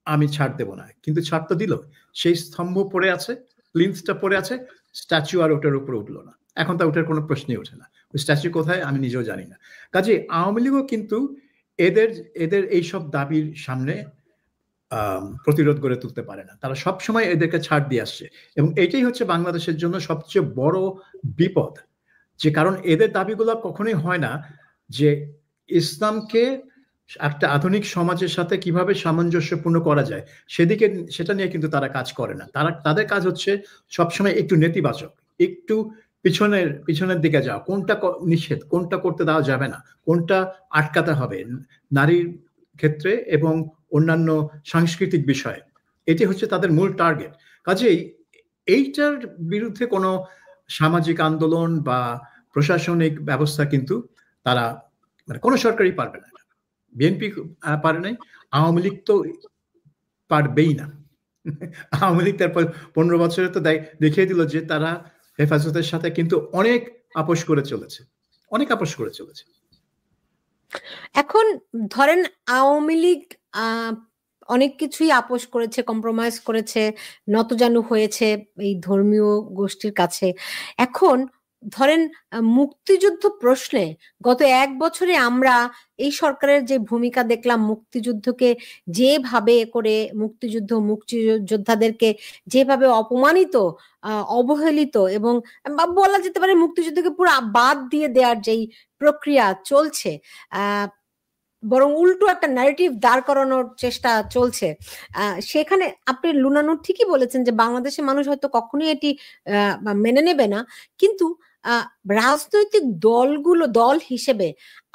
Speaker 3: আমি ছাড় দেব না। কিন্তু ছাড় তো দিল, সেই স্তম্ভ পড়ে আছে, প্লিন্থটা পড়ে আছে, স্ট্যাচু আর ওটার উপরে উঠলো না। এখন তো ওটার কোনো প্রশ্নই ওঠে না, ওই স্ট্যাচু কোথায় আমি নিজেও জানি না। কাজে আওয়ামী লীগও কিন্তু এদের এইসব দাবির সামনে প্রতিরোধ গড়ে তুলতে পারে না। তারা সবসময় এদেরকে ছাড় দিয়ে আসছে, এবং এটাই হচ্ছে বাংলাদেশের জন্য সবচেয়ে বড় বিপদ। যে কারণ এদের দাবিগুলো কখনোই হয় না যে ইসলামকে একটা আধুনিক সমাজের সাথে কিভাবে সামঞ্জস্যপূর্ণ করা যায় সেটা নিয়ে কিন্তু তারা কাজ করে না। তাদের কাজ হচ্ছে সবসময় একটু নেতিবাচক, একটু পিছনের দিকে যাওয়া, কোনটা নিষেধ, কোনটা করতে দেওয়া যাবে না, কোনটা আটকাতে হবে নারীর ক্ষেত্রে এবং অন্যান্য সাংস্কৃতিক বিষয়ে। এটি হচ্ছে তাদের মূল টার্গেট। কাজেই এইটার বিরুদ্ধে কোনো সামাজিক আন্দোলন বা প্রশাসনিক ব্যবস্থা কিন্তু তারা মানে কোনো সরকারই পারবে না। বিএনপি পারে নাই, আওয়ামী লীগ তো পারবেই না। আওয়ামী লীগ তারপর 15 বছরে তো দেখিয়ে দিল যে তারা হেফাজতের সাথে কিন্তু অনেক আপোষ করে চলেছে।
Speaker 1: এখন ধরেন আওয়ামী লীগ অনেক কিছুই আপোষ করেছে, কম্প্রোমাইজ করেছে, নতজানু হয়েছে এই ধর্মীয় গোষ্ঠীর কাছে। এখন ধরেন মুক্তিযুদ্ধ প্রশ্নে গত 1 বছরে আমরা এই সরকারের যে ভূমিকা দেখলাম, মুক্তিযুদ্ধকে যেভাবে করে মুক্তিযোদ্ধাদেরকে যেভাবে অপমানিত, অবহেলিত এবং বলা যেতে পারে মুক্তিযুদ্ধকে পুরো বাদ দিয়ে দেওয়ার যেই প্রক্রিয়া চলছে, বরং উল্টো একটা ন্যারেটিভ দাঁড় করানোর চেষ্টা চলছে, সেখানে আপনি লুনা নূর ঠিকই বলেছেন যে বাংলাদেশের মানুষ হয়তো কখনোই এটি মেনে নেবে না, কিন্তু রাজনৈতিক দল হিসেবে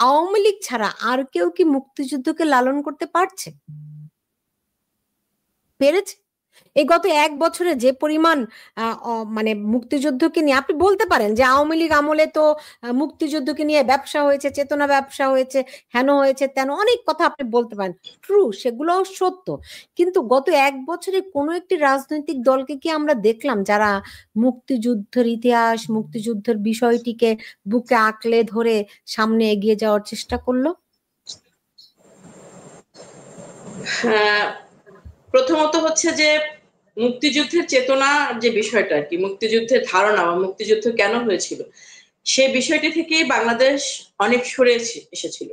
Speaker 1: আওয়ামী লীগ ছাড়া আর কেউ কি মুক্তিযুদ্ধকে লালন করতে পেরেছে? এই গত 1 বছরে যে পরিমাণ মানে মুক্তিযুদ্ধকে নিয়ে আপনি বলতে পারেন যে আওয়ামী লীগ আমলে তো মুক্তিযুদ্ধকে নিয়ে ব্যবসা হয়েছে, চেতনা ব্যবসা হয়েছে, হেন হয়েছে তেন অনেক কথা আপনি বলতে পারেন, ট্রু, সেগুলোও সত্য। কিন্তু গত 1 বছরে কোনো একটি রাজনৈতিক দলকে কি আমরা দেখলাম যারা মুক্তিযুদ্ধের ইতিহাস, মুক্তিযুদ্ধের বিষয়টিকে বুকে আঁকলে ধরে সামনে এগিয়ে যাওয়ার চেষ্টা করলো?
Speaker 2: হ্যাঁ, প্রথমত হচ্ছে যে মুক্তিযুদ্ধের চেতনা যে বিষয়টা আর কি, মুক্তিযুদ্ধের ধারণা বা মুক্তিযুদ্ধ কেন হয়েছিল সেই বিষয়টি থেকেই বাংলাদেশ অনেক সরে এসেছিল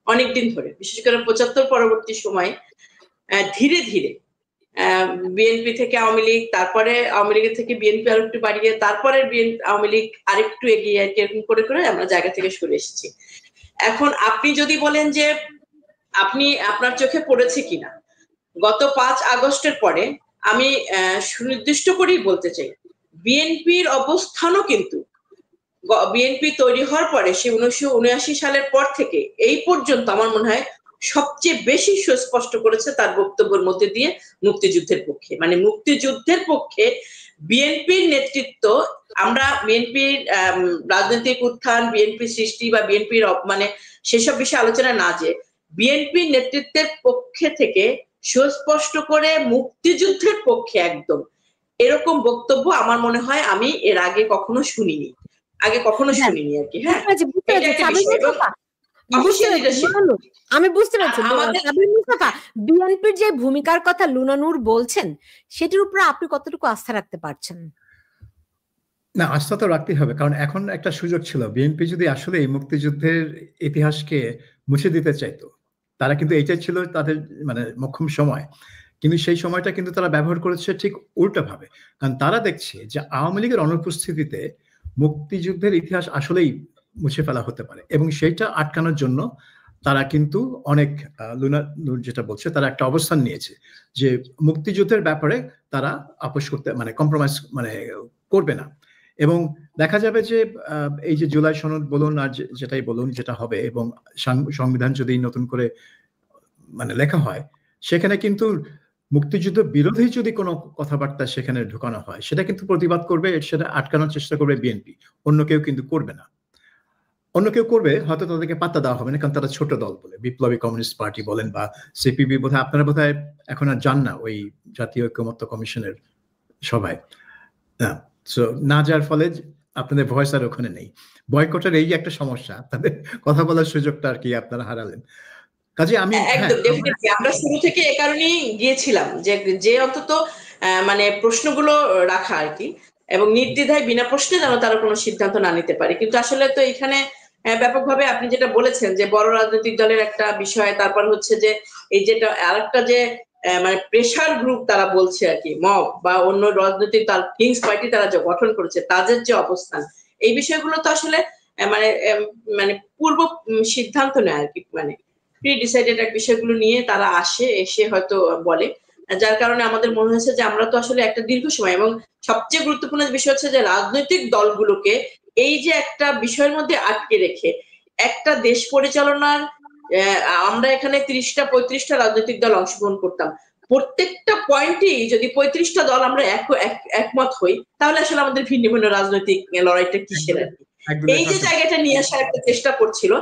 Speaker 2: অনেকদিন ধরে, বিশেষ করে 75 পরবর্তী সময় ধীরে ধীরে বিএনপি থেকে আওয়ামী লীগ, তারপরে আওয়ামী লীগের থেকে বিএনপি আর একটু বাড়িয়ে, তারপরে আওয়ামী লীগ আরেকটু এগিয়ে এরকম করে করে আমরা জায়গা থেকে সরে এসেছি। এখন আপনি যদি বলেন যে আপনি আপনার চোখে পড়েছে কিনা, গত 5 আগস্টের পরে আমি সুনির্দিষ্ট করেই বলতে চাই বিএনপির অবস্থানও কিন্তু বিএনপি তৈরি হওয়ার পরে সে 1979 সালের পর থেকে এই পর্যন্ত আমার মনে হয় সবচেয়ে বেশি সুস্পষ্ট করেছে তার বক্তব্যের মধ্যে দিয়ে মুক্তিযুদ্ধের পক্ষে, মানে মুক্তিযুদ্ধের পক্ষে বিএনপির নেতৃত্ব। আমরা বিএনপির রাজনৈতিক উত্থান, বিএনপি সৃষ্টি বা বিএনপির মানে সেসব বিষয়ে আলোচনা না, যে বিএনপির নেতৃত্বের পক্ষে থেকে সুস্পষ্ট করে মুক্তিযুদ্ধের পক্ষে একদম এরকম বক্তব্য আমার মনে হয় আমি এর আগে কখনো শুনিনি আর কি। হ্যাঁ,
Speaker 1: আমি বুঝতে পারছি বিএনপির যে ভূমিকার কথা লুনা নূর বলছেন সেটির উপরে আপনি কতটুকু আস্থা রাখতে পারছেন?
Speaker 3: না, আস্থা তো রাখতেই হবে, কারণ এখন একটা সুযোগ ছিল। বিএনপি যদি আসলে এই মুক্তিযুদ্ধের ইতিহাসকে মুছে দিতে চাইতো, তারা কিন্তু এইটাই ছিল তাদের মানে মোক্ষম সময়, কিন্তু সেই সময়টা কিন্তু তারা ব্যবহার করেছে ঠিক উল্টাভাবে। কারণ তারা দেখছে যে আওয়ামী লীগের অনুপস্থিতিতে মুক্তিযুদ্ধের ইতিহাস আসলেই মুছে ফেলা হতে পারে, এবং সেইটা আটকানোর জন্য তারা কিন্তু অনেক লুনা যেটা বলছে, তারা একটা অবস্থান নিয়েছে যে মুক্তিযুদ্ধের ব্যাপারে তারা আপোষ করতে মানে কম্প্রোমাইজ মানে করবে না। এবং দেখা যাবে যে এই যে জুলাই সনদ বলুন আর যেটাই বলুন যেটা হবে, এবং সংবিধান যদি নতুন করে মানে লেখা হয়, সেখানে কিন্তু মুক্তিযুদ্ধ বিরোধী যদি কোনো কথাবার্তা সেখানে ঢুকানো হয়, সেটা কিন্তু প্রতিবাদ করবে, সেটা আটকানোর চেষ্টা করবে বিএনপি, অন্য কেউ কিন্তু করবে না। অন্য কেউ করবে হয়তো তাদেরকে পাত্তা দেওয়া হবে না, কারণ তারা ছোট দল বলে, বিপ্লবী কমিউনিস্ট পার্টি বলেন বা সিপিবি, বোধহয় আপনারা বোধহয় এখন আর যান না ওই জাতীয় ঐকমত্য কমিশনের সভায়, না যার ফলে আপনাদের ভয়েস আর ওখানে নেই। বয়কটের এই একটা সমস্যা, আপনাদের কথা বলার সুযোগটা আর কি আপনারা হারালেন। কাজে আমি
Speaker 2: আমরা শুরু থেকে এ কারণেই গিয়েছিলাম যে অন্তত মানে প্রশ্নগুলো রাখা আর কি, এবং নির্দ্বিধায় বিনা প্রশ্নে যেন তারা কোনো সিদ্ধান্ত না নিতে পারে। কিন্তু আসলে তো এখানে ব্যাপকভাবে আপনি যেটা বলেছেন যে বড় রাজনৈতিক দলের একটা বিষয়, তারপর হচ্ছে যে এই যেটা আরেকটা যে মানে প্রেশার গ্রুপ তারা বলছে আর কি, মব বা অন্য রাজনৈতিক দল কিংস পার্টি তারা যে গঠন করেছে তাদের যে অবস্থান, এই বিষয়গুলো তো আসলে মানে মানে পূর্ব সিদ্ধান্ত নেয় আর কি, মানে প্রি ডিসাইডেড এক বিষয়গুলো নিয়ে তারা এসে হয়তো বলে, যার কারণে আমাদের মনে হয়েছে যে আমরা তো আসলে একটা দীর্ঘ সময়, এবং সবচেয়ে গুরুত্বপূর্ণ বিষয় হচ্ছে যে রাজনৈতিক দলগুলোকে এই যে একটা বিষয়ের মধ্যে আটকে রেখে একটা দেশ পরিচালনার, আমরা এখানে 30-35টা রাজনৈতিক দল অংশগ্রহণ করতাম, প্রত্যেকটা পয়েন্টেই যদি 35টা দল আমরা একমত হই, তাহলে আসলে আমাদের ভিন্ন ভিন্ন রাজনৈতিক লড়াইটা কিসের আর কি। এই যে জায়গাটা নিয়ে আসার একটা চেষ্টা করছিল,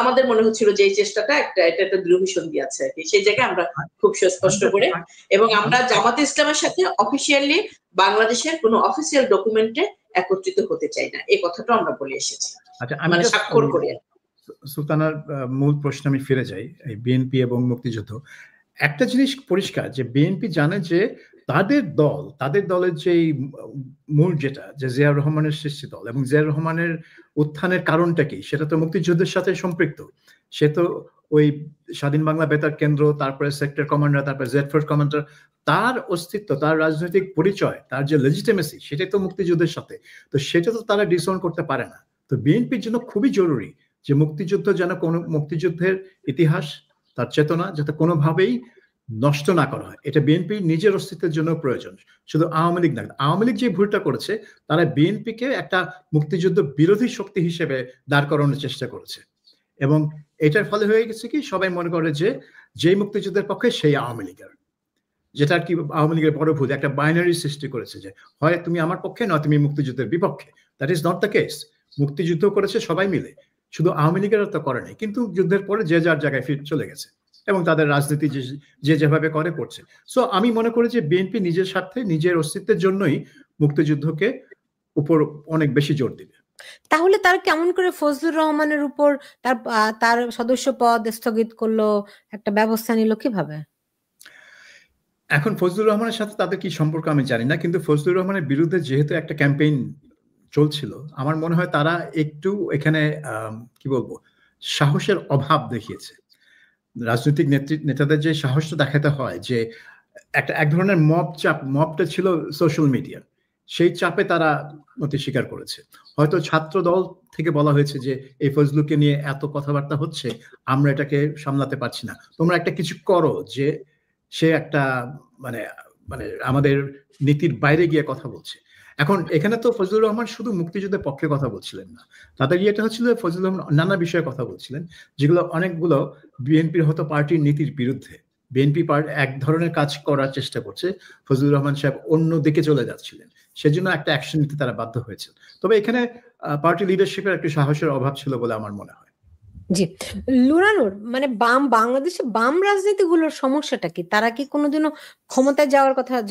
Speaker 2: আমাদের মনে হচ্ছিল যে এই চেষ্টাটা একটা দৃঢ়সন্ধি আছে আর কি, সেই জায়গায় আমরা খুব সুস্পষ্ট করে, এবং আমরা জামাতে ইসলামের সাথে অফিসিয়ালি বাংলাদেশের কোনো অফিসিয়াল ডকুমেন্টে একত্রিত হতে চাই না, এই কথাটা আমরা বলে এসেছি, মানে স্বাক্ষর করে।
Speaker 3: সুলতানার মূল প্রশ্ন আমি ফিরে যাই, এই বিএনপি এবং মুক্তিযুদ্ধ। একটা জিনিস পরিষ্কার যে বিএনপি জানে যে তাদের দলের যে মূল যেটা যে জিয়াউর রহমানের সৃষ্টি দল, এবং জিয়াউর রহমানের উত্থানের কারণটা কি, সেটা তো মুক্তিযুদ্ধের সাথে সম্পৃক্ত। সে তো ওই স্বাধীন বাংলা বেতার কেন্দ্র, তারপরে সেক্টর কমান্ডার, তারপরে জেড ফোর্স কমান্ডার, তার অস্তিত্ব, তার রাজনৈতিক পরিচয়, তার যে লেজিটিমেসি, সেটাই তো মুক্তিযুদ্ধের সাথে, তো সেটা তো তারা ডিসওন করতে পারে না। তো বিএনপির জন্য খুবই জরুরি যে মুক্তিযুদ্ধ যেন কোনো মুক্তিযুদ্ধের ইতিহাস, তার চেতনা যাতে কোনোভাবেই নষ্ট না করা হয়, এটা বিএনপির নিজের অস্তিত্বের জন্য প্রয়োজন, শুধু আওয়ামী লীগ না। আওয়ামী লীগ যে ভুলটা করেছে, তারা বিএনপিকে একটা মুক্তিযুদ্ধ বিরোধী শক্তি হিসেবে দাঁড় করানোর চেষ্টা করেছে, এবং এটার ফলে হয়ে গেছে কি, সবাই মনে করে যে যেই মুক্তিযুদ্ধের পক্ষে সেই আওয়ামী লীগের, যেটা আর কি আওয়ামী লীগের বড় ভুল, একটা বাইনারি সৃষ্টি করেছে যে হয় তুমি আমার পক্ষে, নয় তুমি মুক্তিযুদ্ধের বিপক্ষে। That is not the case. মুক্তিযুদ্ধ করেছে সবাই মিলে, শুধু আওয়ামী লীগের তো করে নাই, কিন্তু যুদ্ধের পরে যে যার জায়গায় চলে গেছে, এবং তাদের রাজনীতি যে যেভাবে করছে। সো আমি মনে করি যে বিএনপি নিজের স্বার্থে, নিজের অস্তিত্বের জন্যই মুক্তিযুদ্ধকে উপর অনেক বেশি জোর দিবে।
Speaker 1: তাহলে তার কেমন করে ফজলুর রহমানের উপর তার সদস্য পদ স্থগিত করলো, একটা ব্যবস্থা নিল কিভাবে?
Speaker 3: এখন ফজলুর রহমানের সাথে তাদের কি সম্পর্ক আমি জানি না, কিন্তু ফজলুর রহমানের বিরুদ্ধে যেহেতু একটা ক্যাম্পেইন চলছিল, আমার মনে হয় তারা একটু এখানে কি বলবো সাহসের অভাব দেখিয়েছে। রাজনৈতিক নেতাদের যে সাহসটা দেখাতে হয়, যে এক ধরনের মবটা ছিল সোশ্যাল মিডিয়া, সেই চাপে তারা নতি স্বীকার করেছে। হয়তো ছাত্র দল থেকে বলা হয়েছে যে এই ফজলুকে নিয়ে এত কথাবার্তা হচ্ছে, আমরা এটাকে সামলাতে পারছি না, তোমরা একটা কিছু করো, যে সে একটা মানে মানে আমাদের নীতির বাইরে গিয়ে কথা বলছে। এখন এখানে তো ফজলুর রহমান শুধু মুক্তিযুদ্ধের পক্ষে কথা বলছিলেন না, তাদের ইয়েটা হচ্ছিল ফজলুর রহমান নানা বিষয়ে কথা বলছিলেন, যেগুলো অনেকগুলো বিএনপির হয়তো পার্টির নীতির বিরুদ্ধে। বিএনপি এক ধরনের কাজ করার চেষ্টা করছে, ফজলুর রহমান সাহেব অন্য দিকে চলে যাচ্ছিলেন, সেজন্য একটা অ্যাকশন নিতে তারা বাধ্য হয়েছে। তবে এখানে পার্টি লিডারশিপের একটু সাহসের অভাব ছিল বলে আমার মনে হয়।
Speaker 1: জি, লুনানুর, মানে বাংলাদেশে বাম রাজনীতিগুলোর সমস্যাটা কি? তারা কি কোনোদিনও ক্ষমতায়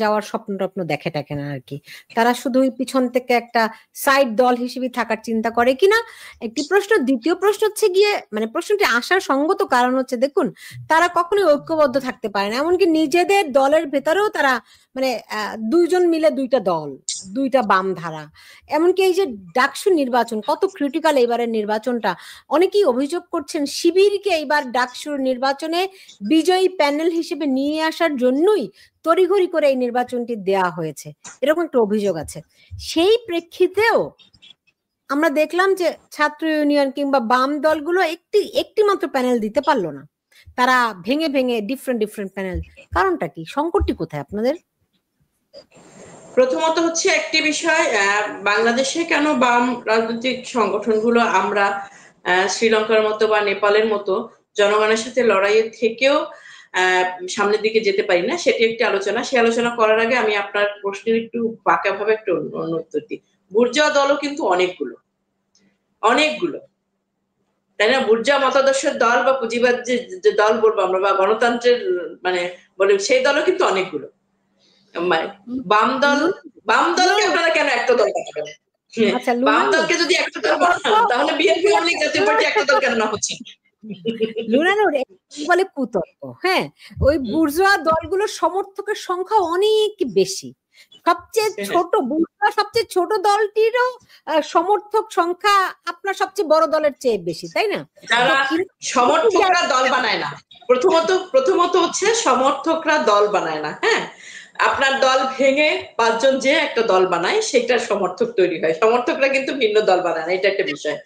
Speaker 1: যাওয়ার স্বপ্ন দেখে না আর কি? তারা শুধুই পিছন থেকে একটা সাইড দল হিসেবে থাকার চিন্তা করে কিনা, একটি প্রশ্ন। দ্বিতীয় প্রশ্ন হচ্ছে গিয়ে, মানে প্রশ্নটি আসার সঙ্গত কারণ হচ্ছে, দেখুন তারা কখনোই ঐক্যবদ্ধ থাকতে পারে না, এমনকি নিজেদের দলের ভেতরেও তারা মানে দুইজন মিলে দুইটা দল, দুইটা বাম ধারা। এমনকি এই যে ডাকসু নির্বাচন কত ক্রিটিক্যাল এবারের নির্বাচনটা, অনেকেই অভিযোগ করছেন শিবিরকে এইবার ডাকসুর নির্বাচনে বিজয়ী প্যানেল হিসেবে নিয়ে আসার জন্যই তড়িঘড়ি করে এই নির্বাচনটি দেয়া হয়েছে, এরকম একটা অভিযোগ আছে। সেই প্রেক্ষিতেও আমরা দেখলাম যে ছাত্র ইউনিয়ন কিংবা বাম দলগুলো একটি মাত্র প্যানেল দিতে পারলো না, তারা ভেঙে ভেঙে ডিফারেন্ট প্যানেল। কারণটা কি, সংকটটি কোথায় আপনাদের?
Speaker 2: প্রথমত হচ্ছে একটি বিষয়, বাংলাদেশে কেন বাম রাজনৈতিক সংগঠনগুলো আমরা শ্রীলঙ্কার মতো বা নেপালের মতো জনগণের সাথে লড়াইয়ের থেকেও সামনের দিকে যেতে পারি না, সেটি একটি আলোচনা। সেই আলোচনা করার আগে আমি আপনার প্রশ্নের একটু বাঁকাভাবে একটু অন্য উত্তর দিই। বুর্জোয়া দলও কিন্তু অনেকগুলো, তাই না? বুর্জোয়া মতাদর্শের দল বা পুঁজিবাদ যে দল বলবো আমরা, বা গণতন্ত্রের মানে বলে সেই দলও কিন্তু অনেকগুলো। বাম দলকে আপনারা কেন একটা দল বানাবেন? বাম দলকে যদি একটা দল বানান তাহলে বিএনপি আওয়ামী লীগ জাতীয় পার্টি একটা দল কেন না হচ্ছে?
Speaker 1: বলে কুতর্ক। হ্যাঁ, ওই বুর্জোয়া দলগুলোর সমর্থকের সংখ্যা অনেক বেশি। সবচেয়ে ছোট দলটিরও সমর্থক সংখ্যা আপনার সবচেয়ে বড় দলের চেয়ে বেশি, তাই না?
Speaker 2: যারা সমর্থকরা দল বানায় না, প্রথমত হচ্ছে সমর্থকরা দল বানায় না। হ্যাঁ, আপনার দল ভেঙে 5 জন যে একটা দল বানায় সেটার সমর্থক তৈরি হয়, সমর্থকরা কিন্তু ভিন্ন দল বানায় না। এটা একটা বিষয়।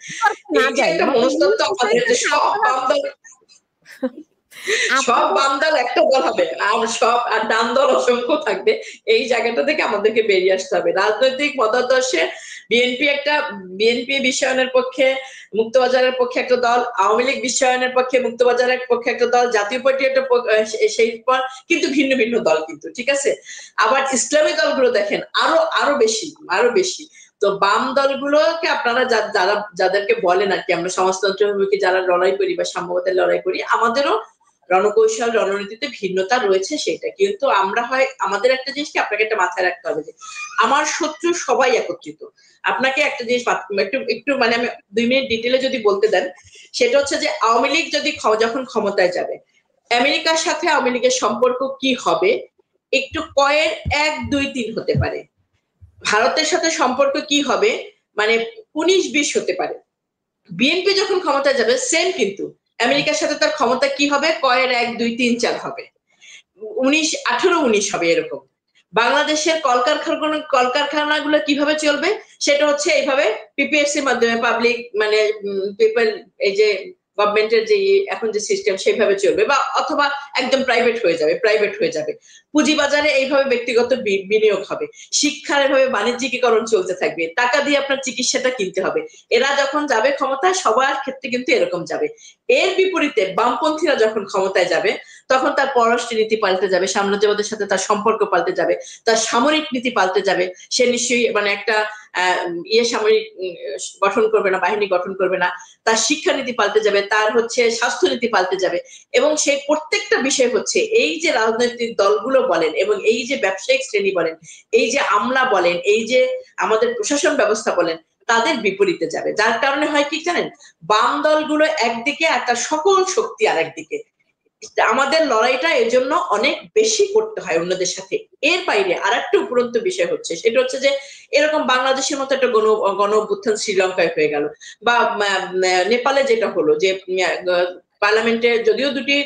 Speaker 2: একটা মনস্তত্ত্ব আমাদের যে সব বাম দল একটা দল হবে আর ডান দল অসংখ্য থাকবে, এই জায়গাটা থেকে আমাদেরকে বেরিয়ে আসতে হবে। রাজনৈতিক মতাদর্শে বিএনপি বিশ্বায়নের পক্ষে মুক্তবাজারের পক্ষে একটা দল, আওয়ামী লীগ বিশ্বায়নের পক্ষে মুক্তবাজারের পক্ষে একটা দল, জাতীয় পার্টি একটা, সেই পর কিন্তু ভিন্ন ভিন্ন দল কিন্তু, ঠিক আছে? আবার ইসলামী দলগুলো দেখেন আরো বেশি। তো বাম দলগুলোকে আপনারা যাদেরকে বলেন আর কি আমরা সমাজতন্ত্রকে যারা লড়াই করি বা সাম্যবাদের লড়াই করি, আমাদেরও রণকৌশল রণনীতিতে ভিন্নতা রয়েছে, সেটা কিন্তু আমাদের একটা জিনিসকে আপনাকে একটা মাথায় রাখতে হবে যে আমার শত্রু সবাই একত্রিত। আপনাকে একটা জিনিস একটু মানে আমি 2 মিনিট ডিটেলে যদি বলতে দেন, সেটা হচ্ছে যে আওয়ামী লীগ যদি যখন ক্ষমতায় যাবে, আমেরিকার সাথে আওয়ামী লীগের সম্পর্ক কি হবে একটু কয়ের 1, 2, 3 হতে পারে। ভারতের সাথে সম্পর্ক কি হবে মানে 19-20 হতে পারে। বিএনপি যখন ক্ষমতায় যাবে সেম, কিন্তু আমেরিকার সাথে তার ক্ষমতা কি হবে কয়ের 1, 2, 3, 4 হবে, 18-19 হবে এরকম। বাংলাদেশের কলকারখানাগুলো কিভাবে চলবে সেটা হচ্ছে এইভাবে পিপিএসসির মাধ্যমে, পাবলিক মানে পিপল, এই যে গভর্নমেন্টের যে এখন যে সিস্টেম সেইভাবে চলবে, বা অথবা একদম প্রাইভেট হয়ে যাবে। পুঁজিবাজারে এইভাবে ব্যক্তিগত বিনিয়োগ হবে, শিক্ষার এভাবে বাণিজ্যিকীকরণ চলতে থাকবে, টাকা দিয়ে আপনার চিকিৎসাটা কিনতে হবে। এরা যখন যাবে ক্ষমতায় সবার ক্ষেত্রে কিন্তু এরকম যাবে। এর বিপরীতে বামপন্থীরা যখন ক্ষমতায় যাবে তখন তার পররাষ্ট্র নীতি পাল্টে যাবে, সাম্রাজ্যবাদের সাথে তার সম্পর্ক পাল্টে যাবে, তার সামরিক নীতি পাল্টে যাবে। সে নিশ্চয়ই মানে একটা সামরিক গঠন করবে না, বাহিনী গঠন করবে না, তার শিক্ষানীতি পাল্টে যাবে, তার হচ্ছে স্বাস্থ্যনীতি পাল্টে যাবে। এবং সেই প্রত্যেকটা বিষয় হচ্ছে এই যে রাজনৈতিক দলগুলো বলেন এবং এই যে ব্যবসায়িক শ্রেণী বলেন, এই যে আমলা বলেন, এই যে আমাদের প্রশাসন ব্যবস্থা বলেন, তাদের বিপরীতে যাবে। যার কারণে হয় কি জানেন, বাম দলগুলো একদিকে আর তার সকল শক্তি আর একদিকে। আমাদের লড়াইটা এজন্য অনেক বেশি করতে হয় অন্যদের সাথে। এর বাইরে আর একটা উপরন্ত বিষয় হচ্ছে, সেটা হচ্ছে যে এরকম বাংলাদেশের মতো একটা গণ অভ্যুত্থান শ্রীলঙ্কায় হয়ে গেল, বা নেপালে যেটা হলো যে পার্লামেন্টে যদিও দুটি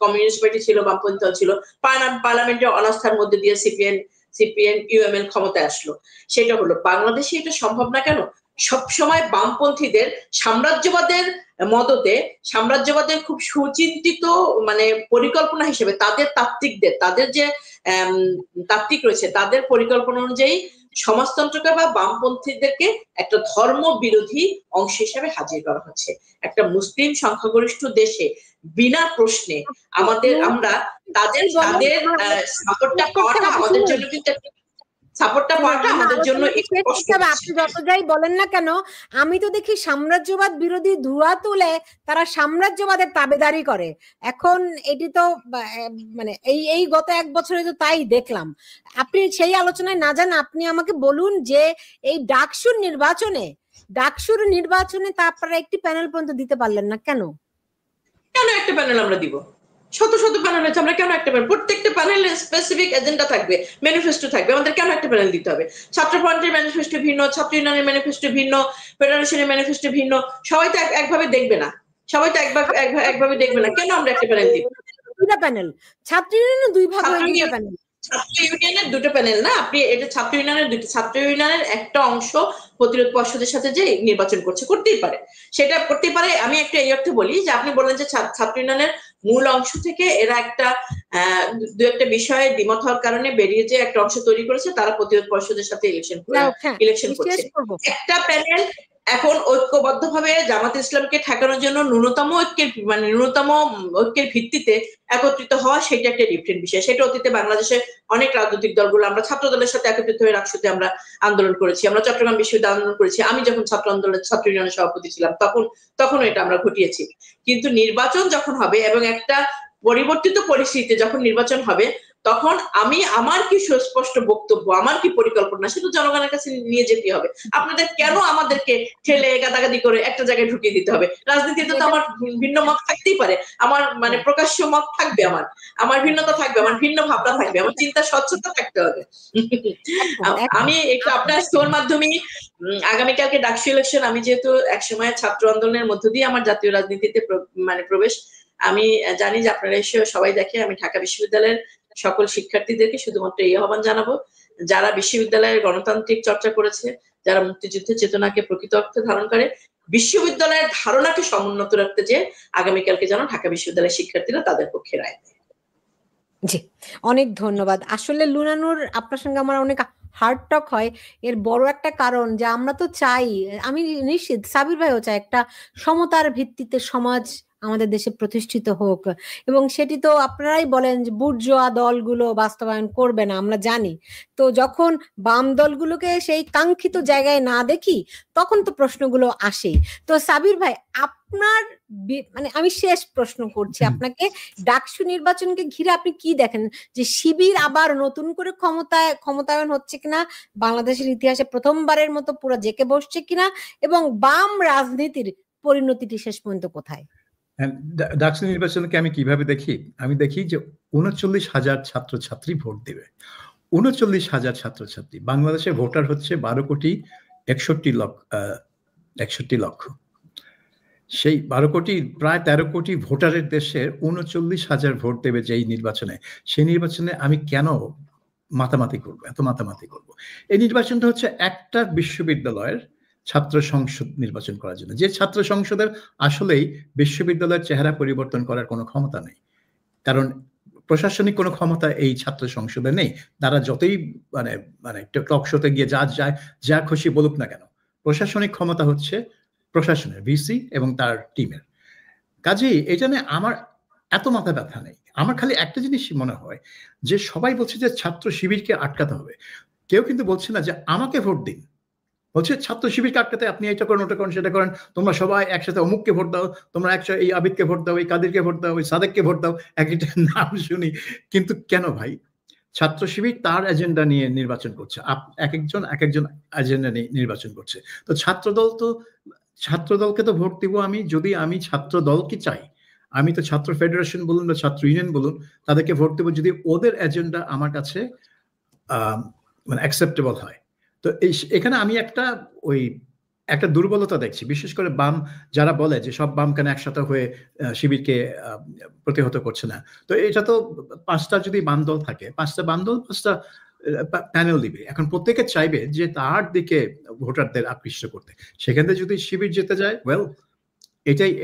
Speaker 2: কমিউনিস্ট পার্টি ছিল, বামপন্থী দল ছিল, পার্লামেন্টে অনাস্থার মধ্যে দিয়ে সিপিএন ইউএমএল ক্ষমতায় আসলো। সেটা হলো বাংলাদেশে এটা সম্ভব না কেন? সবসময় বামপন্থীদের সাম্রাজ্যবাদের মদতে, সাম্রাজ্যবাদের খুব সুচিন্তিত মানে পরিকল্পনা হিসেবে তাদের যে তাত্ত্বিক রয়েছে, তাদের পরিকল্পনা অনুযায়ী সমাজতন্ত্রকে বা বামপন্থীদেরকে একটা ধর্ম বিরোধী অংশ হিসেবে হাজির করা হচ্ছে। একটা মুসলিম সংখ্যাগরিষ্ঠ দেশে বিনা প্রশ্নে আমরা তাদের সাপোর্টটা পাওয়াটা আমাদের জন্য কিন্তু
Speaker 1: আপনি যত যাই বলেন না কেন, আমি তো দেখি সাম্রাজ্যবাদ বিরোধী ধোঁয়া তুলে তারা সাম্রাজ্যবাদের তাবেদারি করে। এখন এটি তো মানে এই গত 1 বছরে তো তাই দেখলাম। আপনি সেই আলোচনায় না যান, আপনি আমাকে বলুন যে এই ডাকসুর নির্বাচনে তা আপনারা একটি প্যানেল পর্যন্ত দিতে পারলেন না কেন?
Speaker 2: একটা প্যানেল আমরা দিব? শত প্যানেল হয়েছে, আমরা কেন একটা প্যানেল? প্রত্যেকটা প্যানেলের স্পেসিফিক এজেন্ডা থাকবে, ম্যানিফেস্টো থাকবে, আমাদের কেন একটা প্যানেল দিতে হবে? ছাত্রফ্রন্টের ম্যানিফেস্টো ভিন্ন, ছাত্র ইউনিয়নের ম্যানিফেস্টো ভিন্ন, ফেডারেশনের ম্যানিফেস্টো ভিন্ন, সবাই তো একভাবে দেখবে না, কেন আমরা একটা প্যানেল দিব?
Speaker 1: 2টা প্যানেল, ছাত্র ইউনিয়নের 2 ভাগ হয়ে গেছে প্যানেল।
Speaker 2: ছাত্র ইউনিয়নের দুটো প্যানেল না, আপনি এটা ছাত্র ইউনিয়নের একটা অংশ প্রতিরোধ পর্ষদের সাথে যে নির্বাচন করতেই পারে, সেটা করতেই পারে। আমি একটা এই অর্থে বলি যে আপনি বললেন যে ছাত্র ইউনিয়নের মূল অংশ থেকে এরা একটা দু একটা বিষয়ে দ্বিমত হওয়ার কারণে বেরিয়ে যে একটা অংশ তৈরি করেছে, তারা প্রতিরোধ পর্ষদের সাথে ইলেকশন করছে। একটা প্যানেল এখন ঐক্যবদ্ধভাবে জামাত ইসলামকে ঠেকানোর জন্য ন্যূনতম ঐক্যের ভিত্তিতে একত্রিত হওয়া, সেটা একটা ডিফারেন্ট বিষয়। সেটা অতীতে বাংলাদেশে অনেক রাজনৈতিক দলগুলো, আমরা ছাত্র দলের সাথে একত্রিত হয়ে রাকসুতে আমরা আন্দোলন করেছি, আমরা চট্টগ্রাম বিশ্ববিদ্যালয় আন্দোলন করেছি, আমি যখন ছাত্র ইউনিয়নের সভাপতি ছিলাম তখন এটা আমরা ঘটিয়েছি। কিন্তু নির্বাচন যখন হবে এবং একটা পরিবর্তিত পরিস্থিতিতে যখন নির্বাচন হবে, তখন আমার কি সুস্পষ্ট বক্তব্য, আমার কি পরিকল্পনা, সেটা জনগণের কাছে নিয়ে যেতে হবে। আপনাদের কেন আমাদেরকে ঠেলে গাদাগাদি করে একটা জায়গায় ঢুকিয়ে দিতে হবে? রাজনীতিতে তো আমার ভিন্ন মত থাকতেই পারে, আমার মানে প্রকাশ্য মত থাকবে, আমার ভিন্নতা থাকবে, আমার ভিন্ন ভাবনা থাকবে, আমার চিন্তা স্বচ্ছতা থাকতে হবে। আমি একটু আপনার শোর মাধ্যমে আগামীকালকে ডাকসু ইলেকশন, আমি যেহেতু একসময় ছাত্র আন্দোলনের মধ্য দিয়ে আমার জাতীয় রাজনীতিতে মানে প্রবেশ, আমি জানি যে আপনারা এসে সবাই দেখে। আমি ঢাকা বিশ্ববিদ্যালয়ের সকল শিক্ষার্থীদেরকে শুধুমাত্র এই আহ্বান জানাবো, যারা বিশ্ববিদ্যালয়ের গণতান্ত্রিক চর্চা করেছে, যারা মুক্তিযুদ্ধের চেতনাকে প্রকৃত অর্থে ধারণ করে, বিশ্ববিদ্যালয়ের ধারণাকে সমুন্নত রাখতে যে আগামীকালকে যেন ঢাকা বিশ্ববিদ্যালয়ের শিক্ষার্থীরা তাদের পক্ষে রায় দেয়।
Speaker 1: জি, অনেক ধন্যবাদ। আসলে লুনানুর, আপনার সঙ্গে আমার অনেক হার্ড টক হয়। এর বড় একটা কারণ যে আমরা তো চাই, আমি নিশ্চিত সাবির ভাইও চাই, একটা সমতার ভিত্তিতে সমাজ আমাদের দেশে প্রতিষ্ঠিত হোক, এবং সেটি তো আপনারাই বলেন যে বুর্জোয়া দলগুলো বাস্তবায়ন করবে না, আমরা জানি। তো যখন বাম দলগুলোকে সেই কাঙ্ক্ষিত জায়গায় না দেখি, তখন তো প্রশ্নগুলো আসে। তো সাবির ভাই, আপনার মানে আমি শেষ প্রশ্ন করছি আপনাকে, ডাকসু নির্বাচনকে ঘিরে আপনি কি দেখেন? যে শিবির আবার নতুন করে ক্ষমতায়ন হচ্ছে কিনা, বাংলাদেশের ইতিহাসে প্রথমবারের মতো পুরো জেকে বসছে কিনা, এবং বাম রাজনীতির পরিণতিটি শেষ পর্যন্ত কোথায়?
Speaker 3: ডাকসু নির্বাচনকে আমি কিভাবে দেখি? আমি দেখি যে ৩৯,০০০ ছাত্রছাত্রী ভোট দেবে। ৩৯,০০০ ছাত্রছাত্রী। বাংলাদেশে ভোটার হচ্ছে ১২,৬১,০০,০০০ লক্ষ। সেই ১২ কোটি, প্রায় ১৩ কোটি ভোটারের দেশের ৩৯,০০০ ভোট দেবে যেই নির্বাচনে, সেই নির্বাচনে আমি কেন মাতামাতি করবো, এত মাতামাতি করবো? এই নির্বাচনটা হচ্ছে একটা বিশ্ববিদ্যালয়ের ছাত্র সংসদ নির্বাচন করার জন্য, যে ছাত্র সংসদের আসলেই বিশ্ববিদ্যালয়ের চেহারা পরিবর্তন করার কোনো ক্ষমতা নেই, কারণ প্রশাসনিক কোনো ক্ষমতা এই ছাত্র সংসদে নেই। তারা যতই মানে মানে টক শোতে গিয়ে যা খুশি বলুক না কেন, প্রশাসনিক ক্ষমতা হচ্ছে প্রশাসনের, ভিসি এবং তার টিমের। কাজেই এটা নিয়ে আমার এত মাথা ব্যথা নেই। আমার খালি একটা জিনিস মনে হয় যে সবাই বলছে যে ছাত্র শিবিরকে আটকাতে হবে, কেউ কিন্তু বলছে না যে আমাকে ভোট দিন। বলছে ছাত্র শিবিরকে আটকাতে আপনি এটা করেন, ওটা করেন, সেটা করেন, তোমরা সবাই একসাথে অমুককে ভোট দাও, তোমরা একসাথে এই আবিদকে ভোট দাও, এই কাদেরকে ভোট দাও, ওই সাদেককে ভোট দাও, এক একটা নাম শুনি। কিন্তু কেন ভাই? ছাত্র শিবির তার এজেন্ডা নিয়ে নির্বাচন করছে, এক একজন এজেন্ডা নিয়ে নির্বাচন করছে। তো ছাত্রদলকে তো ভোট দিব আমি, যদি আমি ছাত্র দলকে চাই। আমি তো ছাত্র ফেডারেশন বলুন বা ছাত্র ইউনিয়ন বলুন, তাদেরকে ভোট দেবো যদি ওদের এজেন্ডা আমার কাছে মানে অ্যাকসেপ্টেবল হয়। তো এখানে আমি একটা দুর্বলতা দেখছি, বিশেষ করে বাম যারা বলে যে সব বাম কেন একসাথে হয়ে শিবিরকে প্রতিহত করছে না। তো এটা তো 5টা যদি বাম দল থাকে, 5টা বাম দল 5টা প্যানেল দিবে। এখন প্রত্যেকে চাইবে যে তার দিকে ভোটারদের আকৃষ্ট করতে। সেখান থেকে যদি শিবির যেতে যায়, ওয়েল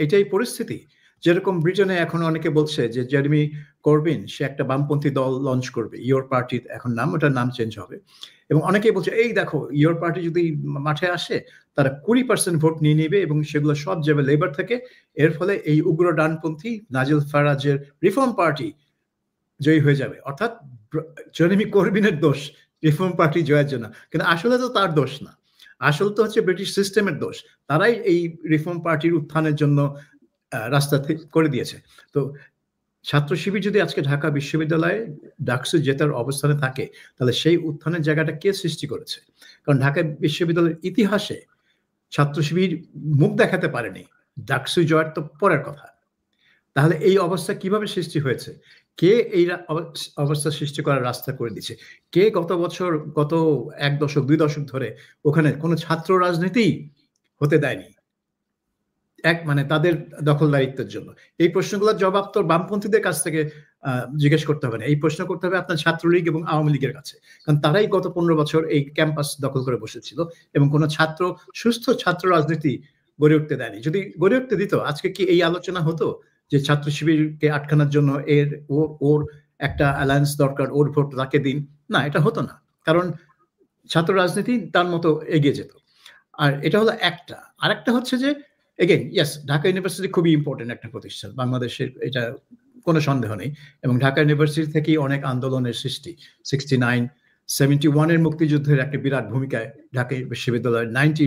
Speaker 3: এটাই পরিস্থিতি। যেরকম ব্রিটেনে এখন অনেকে বলছে যে জেরেমি করবিন সে একটা বামপন্থী দল লঞ্চ করবে, ইয়োর পার্টি এখন নাম, ওটার নাম চেঞ্জ হবে। এবং অনেকেই বলছে এই দেখো ইয়োর পার্টি যদি মাঠে আসে তারা 20% ভোট নিয়ে নেবে এবং সেগুলো সব যাবে লেবার থেকে। এর ফলে এই উগ্র ডানপন্থী নাজিল ফারাজের রিফর্ম পার্টি জয়ী হয়ে যাবে। অর্থাৎ জেরেমি করবিনের দোষ রিফর্ম পার্টি জয়ের জন্য, কিন্তু আসলে তো তার দোষ না, আসলে তো হচ্ছে ব্রিটিশ সিস্টেমের দোষ। তারাই এই রিফর্ম পার্টির উত্থানের জন্য রাস্তা করে দিয়েছে। তো ছাত্র শিবির যদি আজকে ঢাকা বিশ্ববিদ্যালয়ে ডাকসু জেতার অবস্থানে থাকে, তাহলে সেই উত্থানের জায়গাটা কে সৃষ্টি করেছে? কারণ ঢাকা বিশ্ববিদ্যালয়ের ইতিহাসে ছাত্র শিবির মুখ দেখাতে পারেনি, ডাকসু জয়ের তো পরের কথা। তাহলে এই অবস্থা কিভাবে সৃষ্টি হয়েছে? কে এই অবস্থা সৃষ্টি করার রাস্তা করে দিচ্ছে? কে গত 1 দশক 2 দশক ধরে ওখানে কোনো ছাত্র রাজনীতি হতে দেয়নি, মানে তাদের দখলদারিত্বের জন্য? এই প্রশ্নগুলোর জবাব তো বামপন্থীদের কাছ থেকে জিজ্ঞেস করতে হবে না, এই প্রশ্ন করতে হবে আপনার ছাত্রলীগ এবং আওয়ামী লীগের কাছে, কারণ তারাই গত 15 বছর এই ক্যাম্পাস দখল করে বসেছিল এবং কোনো সুস্থ ছাত্র রাজনীতি গড়ে উঠতে দেয়নি। যদি গড়ে উঠতে দিত, আজকে কি এই আলোচনা হতো যে ছাত্র শিবিরকে আটকানোর জন্য ওর একটা অ্যালায়েন্স দরকার, ওর ভোট তাকে দিন? না, এটা হতো না, কারণ ছাত্র রাজনীতি তার মতো এগিয়ে যেত। আর এটা হলো একটা। আরেকটা হচ্ছে যে এগেইন ইয়েস, ঢাকা ইউনিভার্সিটি খুবই ইম্পর্টেন্ট একটা প্রতিষ্ঠান বাংলাদেশের, এটা কোনো সন্দেহ নেই। এবং ঢাকা ইউনিভার্সিটি থেকেই অনেক আন্দোলনের সৃষ্টি। 69, 71-এর মুক্তিযুদ্ধের একটা বিরাট ভূমিকায় ঢাকা বিশ্ববিদ্যালয়ের 90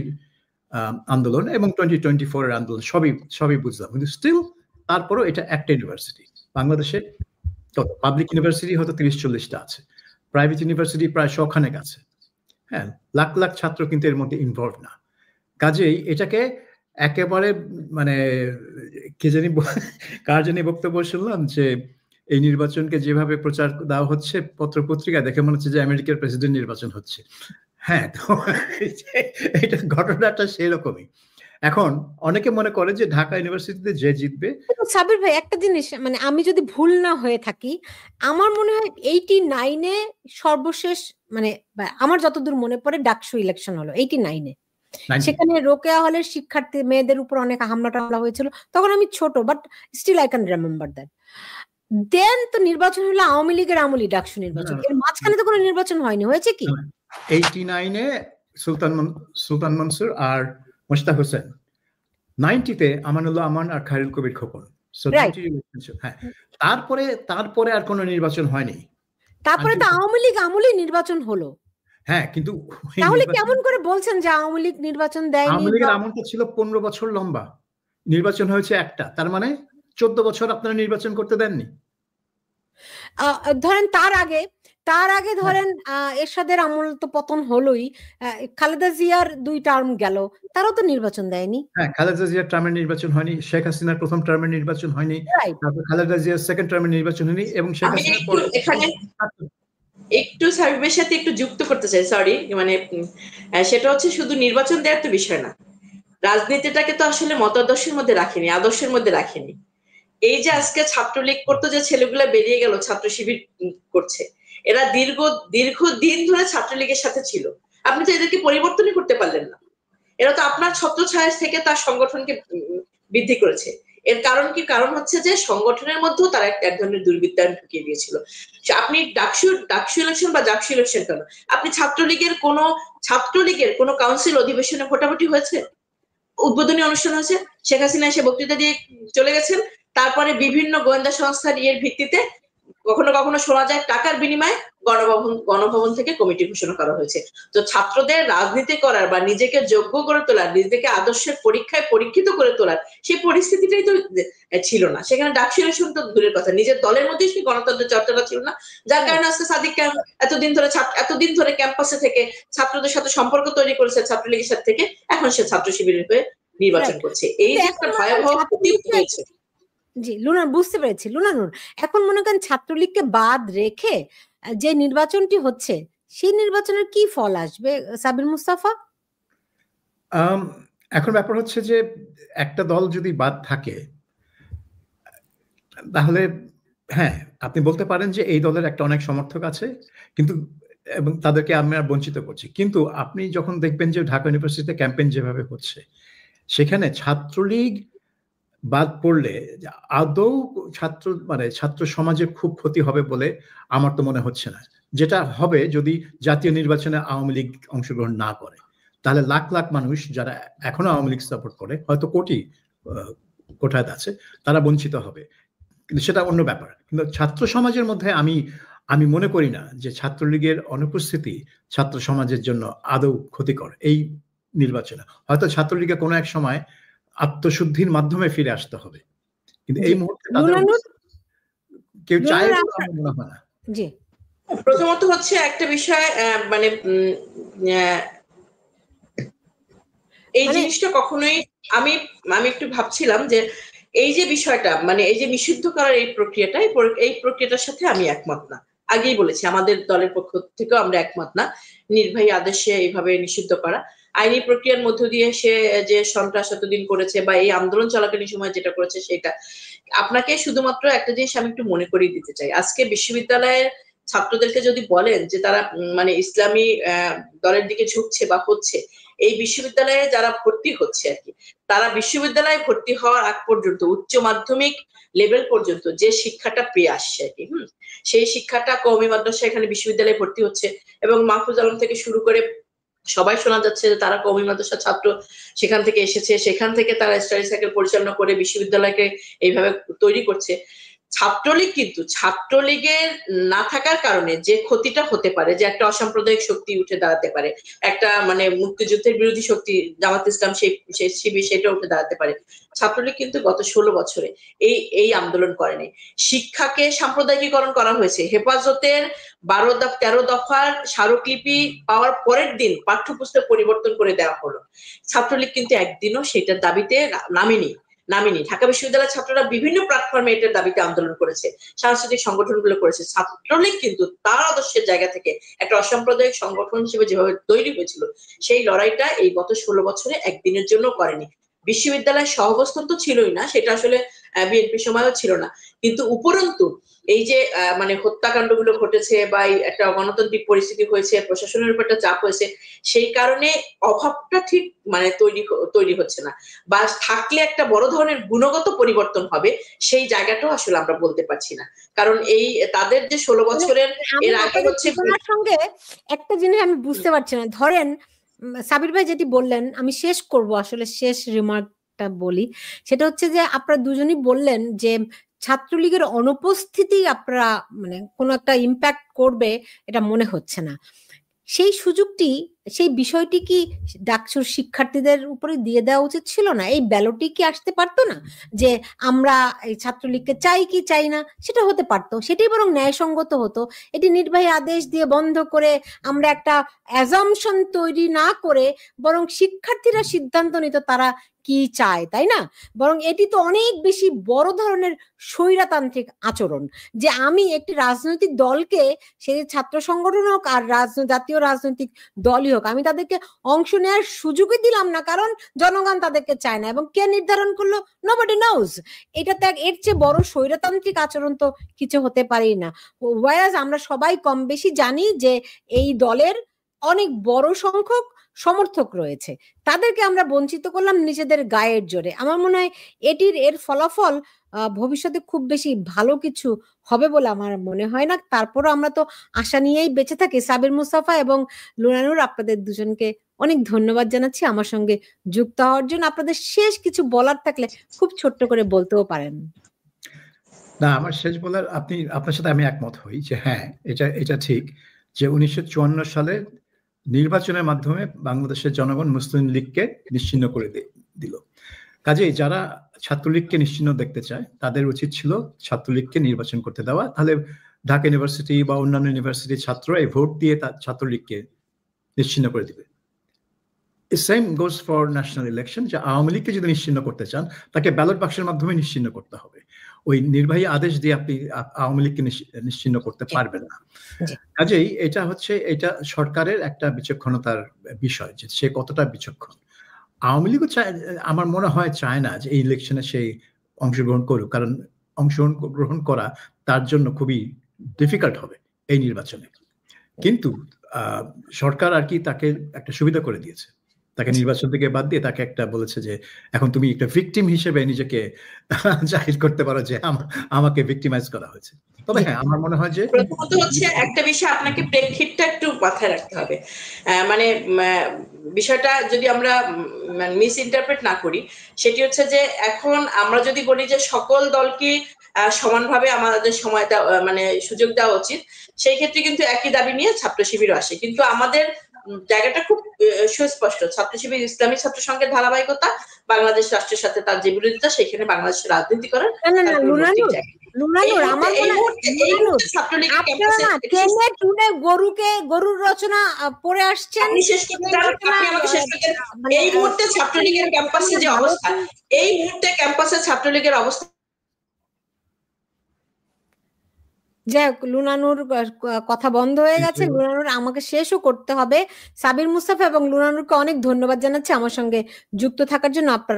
Speaker 3: আন্দোলন এবং 2024-এর আন্দোলন সবই বুঝলাম, কিন্তু স্টিল তারপরও এটা একটা ইউনিভার্সিটি। বাংলাদেশে পাবলিক ইউনিভার্সিটি হয়তো 30-40টা আছে, প্রাইভেট ইউনিভার্সিটি প্রায় 100 খানেক আছে। হ্যাঁ, লাখ লাখ ছাত্র কিন্তু এর মধ্যে ইনভলভ না। কাজেই এটাকে একেবারে মানে কার জানি বক্তব্য শুনলাম যে এই নির্বাচনকে যেভাবে প্রচার দেওয়া হচ্ছে পত্র পত্রিকা দেখে মনে হচ্ছে যে আমেরিকার প্রেসিডেন্ট নির্বাচন হচ্ছে। হ্যাঁ, তো এটা ঘটনাটা সেরকমই। এখন অনেকে মনে করে যে ঢাকা ইউনিভার্সিটিতে যে জিতবে।
Speaker 1: সাবির ভাই, একটা জিনিস, মানে আমি যদি ভুল না হয়ে থাকি, আমার মনে হয় 89-এ সর্বশেষ, মানে আমার যতদূর মনে পড়ে ডাকসু ইলেকশন হলো 89-এ। সেখানে রোকেয়া হলের শিক্ষার্থী মেয়েদের উপর অনেক হামলা টামলা হয়েছিল, তখন আমি ছোট, but still I can remember that. Then তো নির্বাচন হলো আওয়ামী লীগের আমলি, ডাকসু নির্বাচন। এর মাঝখানে তো কোনো নির্বাচন হয়নি, হয়েছে কি?
Speaker 3: 89-এ সুলতান মনসুর আর মোশতাক হোসেন, 90-তে আমানুল্লাহ আমান আর খায়রুল কবির খোকন। হ্যাঁ, তারপরে আর কোনো নির্বাচন হয়নি।
Speaker 1: তারপরে তো আওয়ামী লীগ আমলি নির্বাচন হলো।
Speaker 3: হ্যাঁ, কিন্তু
Speaker 1: তাহলে কেমন করে বলছেন যে আওয়ামী লীগ নির্বাচন দেয়নি?
Speaker 3: আওয়ামী লীগের আমলটা ছিল 15 বছর লম্বা, নির্বাচন হয়েছে একটা, তার মানে 14 বছর আপনারা নির্বাচন করতে দেননি।
Speaker 1: ধরেন তার আগে ধরেন এরশাদের আমল তো পতন হলোই, খালেদা জিয়ার 2 টার্ম গেল, তারও তো নির্বাচন দেয়নি।
Speaker 3: হ্যাঁ, খালেদা জিয়ার টার্মের নির্বাচন হয়নি, শেখ হাসিনার প্রথম টার্মের নির্বাচন হয়নি, তারপর খালেদা জিয়ার সেকেন্ড টার্মের নির্বাচন হয়নি, এবং শেখ হাসিনার পর
Speaker 2: একটু সাবিবের সাথে একটু যুক্ত করতে চাই, সরি, মানে সেটা হচ্ছে শুধু নির্বাচন দেওয়ার তো বিষয় না, রাজনীতিটাকে তো আসলে মতাদর্শের মধ্যে রাখেনি, আদর্শের মধ্যে রাখেনি। এই যে আজকে ছাত্রলীগ করতো যে ছেলেগুলা বেরিয়ে গেল, ছাত্র শিবির করছে, এরা দীর্ঘদিন ধরে ছাত্রলীগের সাথে ছিল, আপনি তো এদেরকে পরিবর্তনই করতে পারলেন না। এরা তো আপনার ছত্রছায়া থেকে তার সংগঠনকে বৃদ্ধি করেছে। এর কারণ কি? কারণ হচ্ছে যে সংগঠনের মধ্যেও তারা এক ধরনের দুর্বৃত্তায়ন ঢুকিয়ে দিয়েছিল। আপনি ডাকসু ইলেকশন বা জাকসু ইলেকশন কেন, আপনি ছাত্রলীগের কোনো কাউন্সিল অধিবেশনে ভোটাভুটি হয়েছে, উদ্বোধনী অনুষ্ঠান হয়েছে, শেখ হাসিনা এসে বক্তৃতা দিয়ে চলে গেছেন, তারপরে বিভিন্ন গোয়েন্দা সংস্থার ইয়ের ভিত্তিতে কখনো কখনো শোনা যায় টাকার বিনিময়ে গণভবন থেকে কমিটি ঘোষণা করা হয়েছে। তো ছাত্রদের রাজনীতি করার বা নিজেকে যোগ্য করে তোলার, নিজেকে আদর্শের পরীক্ষায় পরীক্ষিত করে তোলার সেই পরিস্থিতিটাই তো ছিল না। সেখানে ডাকসু ইলেকশন তো দূরের কথা, নিজের দলের মধ্যেই সেই গণতন্ত্রের চর্চাটা ছিল না, যার কারণে আজকে সাদিক এতদিন ধরে ক্যাম্পাসে থেকে ছাত্রদের সাথে সম্পর্ক তৈরি করেছে, ছাত্রলীগের সাথে থেকে এখন সে ছাত্র শিবিরের হয়ে নির্বাচন করছে। এই যে একটা ভয়াবহ ক্ষতি হয়েছে।
Speaker 1: জি লুনা, বুঝতে পেরেছি লুনানুর। এখন মনে করেন ছাত্রলীগকে বাদ রেখে যে নির্বাচনটি হচ্ছে, সেই নির্বাচনের কি ফল আসবে সাবির মুস্তাফা?
Speaker 3: এখন ব্যাপার হচ্ছে যে একটা দল যদি বাদ থাকে তাহলে হ্যাঁ আপনি বলতে পারেন যে এই দলের একটা অনেক সমর্থক আছে, কিন্তু এবং তাদেরকে আমরা বঞ্চিত করছি। কিন্তু আপনি যখন দেখবেন যে ঢাকা ইউনিভার্সিটিতে ক্যাম্পেইন যেভাবে হচ্ছে, সেখানে ছাত্রলীগ বাদ পড়লে আদৌ ছাত্র সমাজের খুব ক্ষতি হবে বলে আমার তো মনে হচ্ছে না। যেটা হবে যদি জাতীয় নির্বাচনে আওয়ামী লীগ অংশগ্রহণ না করে, তাহলে লাখ লাখ মানুষ যারা এখনো আওয়ামী লীগ সাপোর্ট করে, হয়তো কোটায় আছে, তারা বঞ্চিত হবে, কিন্তু সেটা অন্য ব্যাপার। কিন্তু ছাত্র সমাজের মধ্যে আমি মনে করি না যে ছাত্রলীগের অনুপস্থিতি ছাত্র সমাজের জন্য আদৌ ক্ষতিকর এই নির্বাচনে। হয়তো ছাত্রলীগের কোনো এক সময় আত্মশুদ্ধির মাধ্যমে ফিরে আসতে হবে, কিন্তু এই মুহূর্তে কেউ চায় মনে হয় না।
Speaker 1: জি,
Speaker 2: প্রথমত হচ্ছে একটা বিষয়, মানে এই জিনিসটা কখনোই আমি একটু ভাবছিলাম যে এই যে বিষয়টা, মানে এই যে নিষিদ্ধ করার এই প্রক্রিয়াটার সাথে আমি একমত না। আগেই বলেছি আমাদের দলের পক্ষ থেকেও আমরা একমত না নির্বাহী আদেশে এইভাবে নিষিদ্ধ করা। আইনি প্রক্রিয়ার মধ্য দিয়ে সে যে সন্ত্রাস এতদিন করেছে বা এই আন্দোলন চলাকালীন সময় যেটা করেছে সেটা। আপনাকে শুধুমাত্র একটা জিনিস আমি একটু মনে করিয়ে দিতে চাই, আজকে বিশ্ববিদ্যালয়ের ছাত্রদেরকে যদি বলেন যে তারা মানে ইসলামী দলের দিকে ঝুঁকছে বা হচ্ছে, এই বিশ্ববিদ্যালয়ে যারা ভর্তি হচ্ছে আর কি, তারা বিশ্ববিদ্যালয়ে ভর্তি হওয়ার আগ পর্যন্ত উচ্চ মাধ্যমিক লেভেল পর্যন্ত যে শিক্ষাটা পেয়ে আসছে আর কি, সেই শিক্ষাটা কওমি মাদ্রাসা এখানে বিশ্ববিদ্যালয়ে ভর্তি হচ্ছে এবং মাহফুজ আলম থেকে শুরু করে সবাই শোনা যাচ্ছে যে তারা কওমি মাদ্রাসা ছাত্র, সেখান থেকে এসেছে, সেখান থেকে তারা স্টাডি সাইকেল পরিচালনা করে বিশ্ববিদ্যালয়কে এইভাবে তৈরি করছে। ছাত্রলীগ কিন্তু ছাত্রলীগের না থাকার কারণে যে ক্ষতিটা হতে পারে, যে একটা অসাম্প্রদায়িক শক্তি উঠে দাঁড়াতে পারে, একটা মানে মুক্তিযুদ্ধের বিরোধী শক্তি জামাত ইসলাম সেই শিবির সেটা উঠে দাঁড়াতে পারে, ছাত্রলীগ কিন্তু গত 16 বছরে এই আন্দোলন করেনি। শিক্ষাকে সাম্প্রদায়িকীকরণ করা হয়েছে, হেফাজতের 13 দফার স্মারকলিপি পাওয়ার পরের দিন পাঠ্যপুস্তক পরিবর্তন করে দেওয়া হলো। ছাত্রলীগ কিন্তু একদিনও সেটার দাবিতে নামেনি। ঢাকা বিশ্ববিদ্যালয়ের ছাত্ররা বিভিন্ন প্ল্যাটফর্মে এটার দাবিতে আন্দোলন করেছে, সাংস্কৃতিক সংগঠনগুলো করেছে। ছাত্রলীগ কিন্তু তার আদর্শের জায়গা থেকে একটা অসাম্প্রদায়িক সংগঠন হিসেবে যেভাবে তৈরি হয়েছিল, সেই লড়াইটা এই গত 16 বছরে একদিনের জন্য করেনি। বিশ্ববিদ্যালয়ের সহাবস্থান তো ছিলই না, সেটা আসলে বিএনপির সময়ও ছিল না, কিন্তু উপরন্তু এই যে মানে হত্যাকাণ্ডগুলো ঘটেছে বা একটা গণতান্ত্রিক পরিস্থিতি হয়েছে, প্রশাসনের উপর একটা চাপ হয়েছে, সেই কারণে অভাবটা ঠিক মানে তৈরি হচ্ছে না, বা থাকলে একটা বড় ধরনের গুণগত পরিবর্তন হবে সেই জায়গাটাও আসলে আমরা বলতে পারছি না। কারণ এই তাদের যে 16 বছরের এর আগে হচ্ছে
Speaker 1: সঙ্গে একটা জিনিস আমি বুঝতে পারছি না। ধরেন সাবির ভাই যেটি বললেন, আমি শেষ করব, আসলে শেষ রিমার্কটা বলি, সেটা হচ্ছে যে আপনারা দুজনই বললেন যে ছাত্রলীগের অনুপস্থিতি আপনারা মানে কোনো একটা ইম্প্যাক্ট করবে এটা মনে হচ্ছে না। সেই সুযোগটি, সেই বিষয়টি কি ডাকসুর শিক্ষার্থীদের উপরে দিয়ে দেওয়া উচিত ছিল না? এই ব্যালটই কি আসতে পারতো না যে আমরা এই ছাত্রলীগকে চাই কি চাই না, সেটা হতে পারতো, সেটাই বরং ন্যায়সঙ্গত হতো। এটি নির্বাহী আদেশ দিয়ে বন্ধ করে আমরা একটা অ্যাজাম্পশন তৈরি না করে বরং শিক্ষার্থীরা সিদ্ধান্ত নিত তারা কি চায়, তাই না? বরং এটি তো অনেক বেশি বড় ধরনের স্বৈরতান্ত্রিক আচরণ, যে আমি একটি রাজনৈতিক দলকে, সে ছাত্র সংগঠন হোক আর জাতীয় রাজনৈতিক দলই হোক, আমি তাদেরকে অংশ নেওয়ার সুযোগই দিলাম না, কারণ জনগণ তাদেরকে চায় না। এবং কে নির্ধারণ করলো? Nobody nose. এটা তো এর চেয়ে বড় স্বৈরতান্ত্রিক আচরণ তো কিছু হতে পারেই না। ওয়ারাজ আমরা সবাই কম বেশি জানি যে এই দলের অনেক বড় সংখ্যক সমর্থক রয়েছে, তাদেরকে আমরা বঞ্চিত করলাম নিজেদের গায়ের জোরে। আমার মনে হয় এর ফলাফল ভবিষ্যতে খুব বেশি ভালো কিছু হবে বলে আমার মনে হয় না। তারপরও আমরা তো আশা নিয়েই বেঁচে থাকি। সাবির মুস্তাফা এবং লুনানুর, আপনাদের দুজনকে অনেক ধন্যবাদ জানাচ্ছি আমার সঙ্গে যুক্ত হওয়ার জন্য। আপনাদের শেষ কিছু বলার থাকলে খুব ছোট্ট করে বলতেও পারেন।
Speaker 3: না, আমার শেষ বলার, আপনার সাথে আমি একমত হই যে হ্যাঁ, এটা ঠিক যে 1954 সালে নির্বাচনের মাধ্যমে বাংলাদেশের জনগণ মুসলিম লীগকে নিশ্চিহ্ন করে দিল। কাজেই যারা ছাত্রলীগকে নিশ্চিহ্ন দেখতে চায় তাদের উচিত ছিল ছাত্রলীগকে নির্বাচন করতে দেওয়া, তাহলে ঢাকা ইউনিভার্সিটি বা অন্যান্য ইউনিভার্সিটির ছাত্ররা এই ভোট দিয়ে ছাত্রলীগকে নিশ্চিহ্ন করে দিবে। Same goes for national election, যে আওয়ামী লীগকে যদি নিশ্চিহ্ন করতে চান তাকে ব্যালট বাক্সের মাধ্যমে নিশ্চিহ্ন করতে হবে, ওই নির্বাহী আদেশ দিয়ে আপনি আওয়ামী লীগকে নিশ্চিহ্ন করতে পারবেন না। কাজেই এটা সরকারের একটা বিচক্ষণতার বিষয় যে সে কতটা বিচক্ষণ। আওয়ামী লীগও আমার মনে হয় চায় না যে এই ইলেকশনে সে অংশগ্রহণ করুক, কারণ অংশগ্রহণ করা তার জন্য খুবই ডিফিকাল্ট হবে এই নির্বাচনে। কিন্তু সরকার আর কি তাকে একটা সুবিধা করে দিয়েছে, তাকে নির্বাচন থেকে বাদ দিয়ে তাকে একটা বলেছে যে এখন তুমি একটা ভিকটিম হিসেবে নিজেকে জাহির করতে পারো যে আমাকে ভিকটিমাইজ করা হয়েছে। তবে হ্যাঁ, আমার মনে হয় যে
Speaker 2: প্রথমত হচ্ছে একটা বিষয় আপনাকে প্রেক্ষিতটা একটু মাথায় রাখতে হবে, মানে বিষয়টা যদি আমরা মিস ইন্টারপ্রেট না করি, সেটি হচ্ছে যে এখন আমরা যদি বলি যে সকল দলকে সমানভাবে আমাদের সময় মানে সুযোগ দেওয়া উচিত, সেই ক্ষেত্রে কিন্তু একই দাবি নিয়ে ছাত্র শিবিরও আসে। কিন্তু আমাদের জায়গাটা খুব সুস্পষ্ট, ছাত্র শিবির ইসলামী ছাত্র সংঘের ধারাবাহিকতা, বাংলাদেশ রাষ্ট্রের সাথে তার যে বিরোধিতা, সেখানে বাংলাদেশের রাজনীতি করার
Speaker 1: গরুর রচনা পড়ে আসছেন।
Speaker 2: এই মুহূর্তে ছাত্রলীগের ক্যাম্পাসে যে অবস্থা, এই মুহূর্তে ক্যাম্পাসে ছাত্রলীগের অবস্থা
Speaker 1: যাই হোক, লুনানুর কথা বন্ধ হয়ে গেছে। লুনানুর আমাকে শেষও করতে হবে। সাবির মুস্তাফা এবং লুনানুরকে অনেক ধন্যবাদ জানাচ্ছি আমার সঙ্গে যুক্ত থাকার জন্য। আপনারা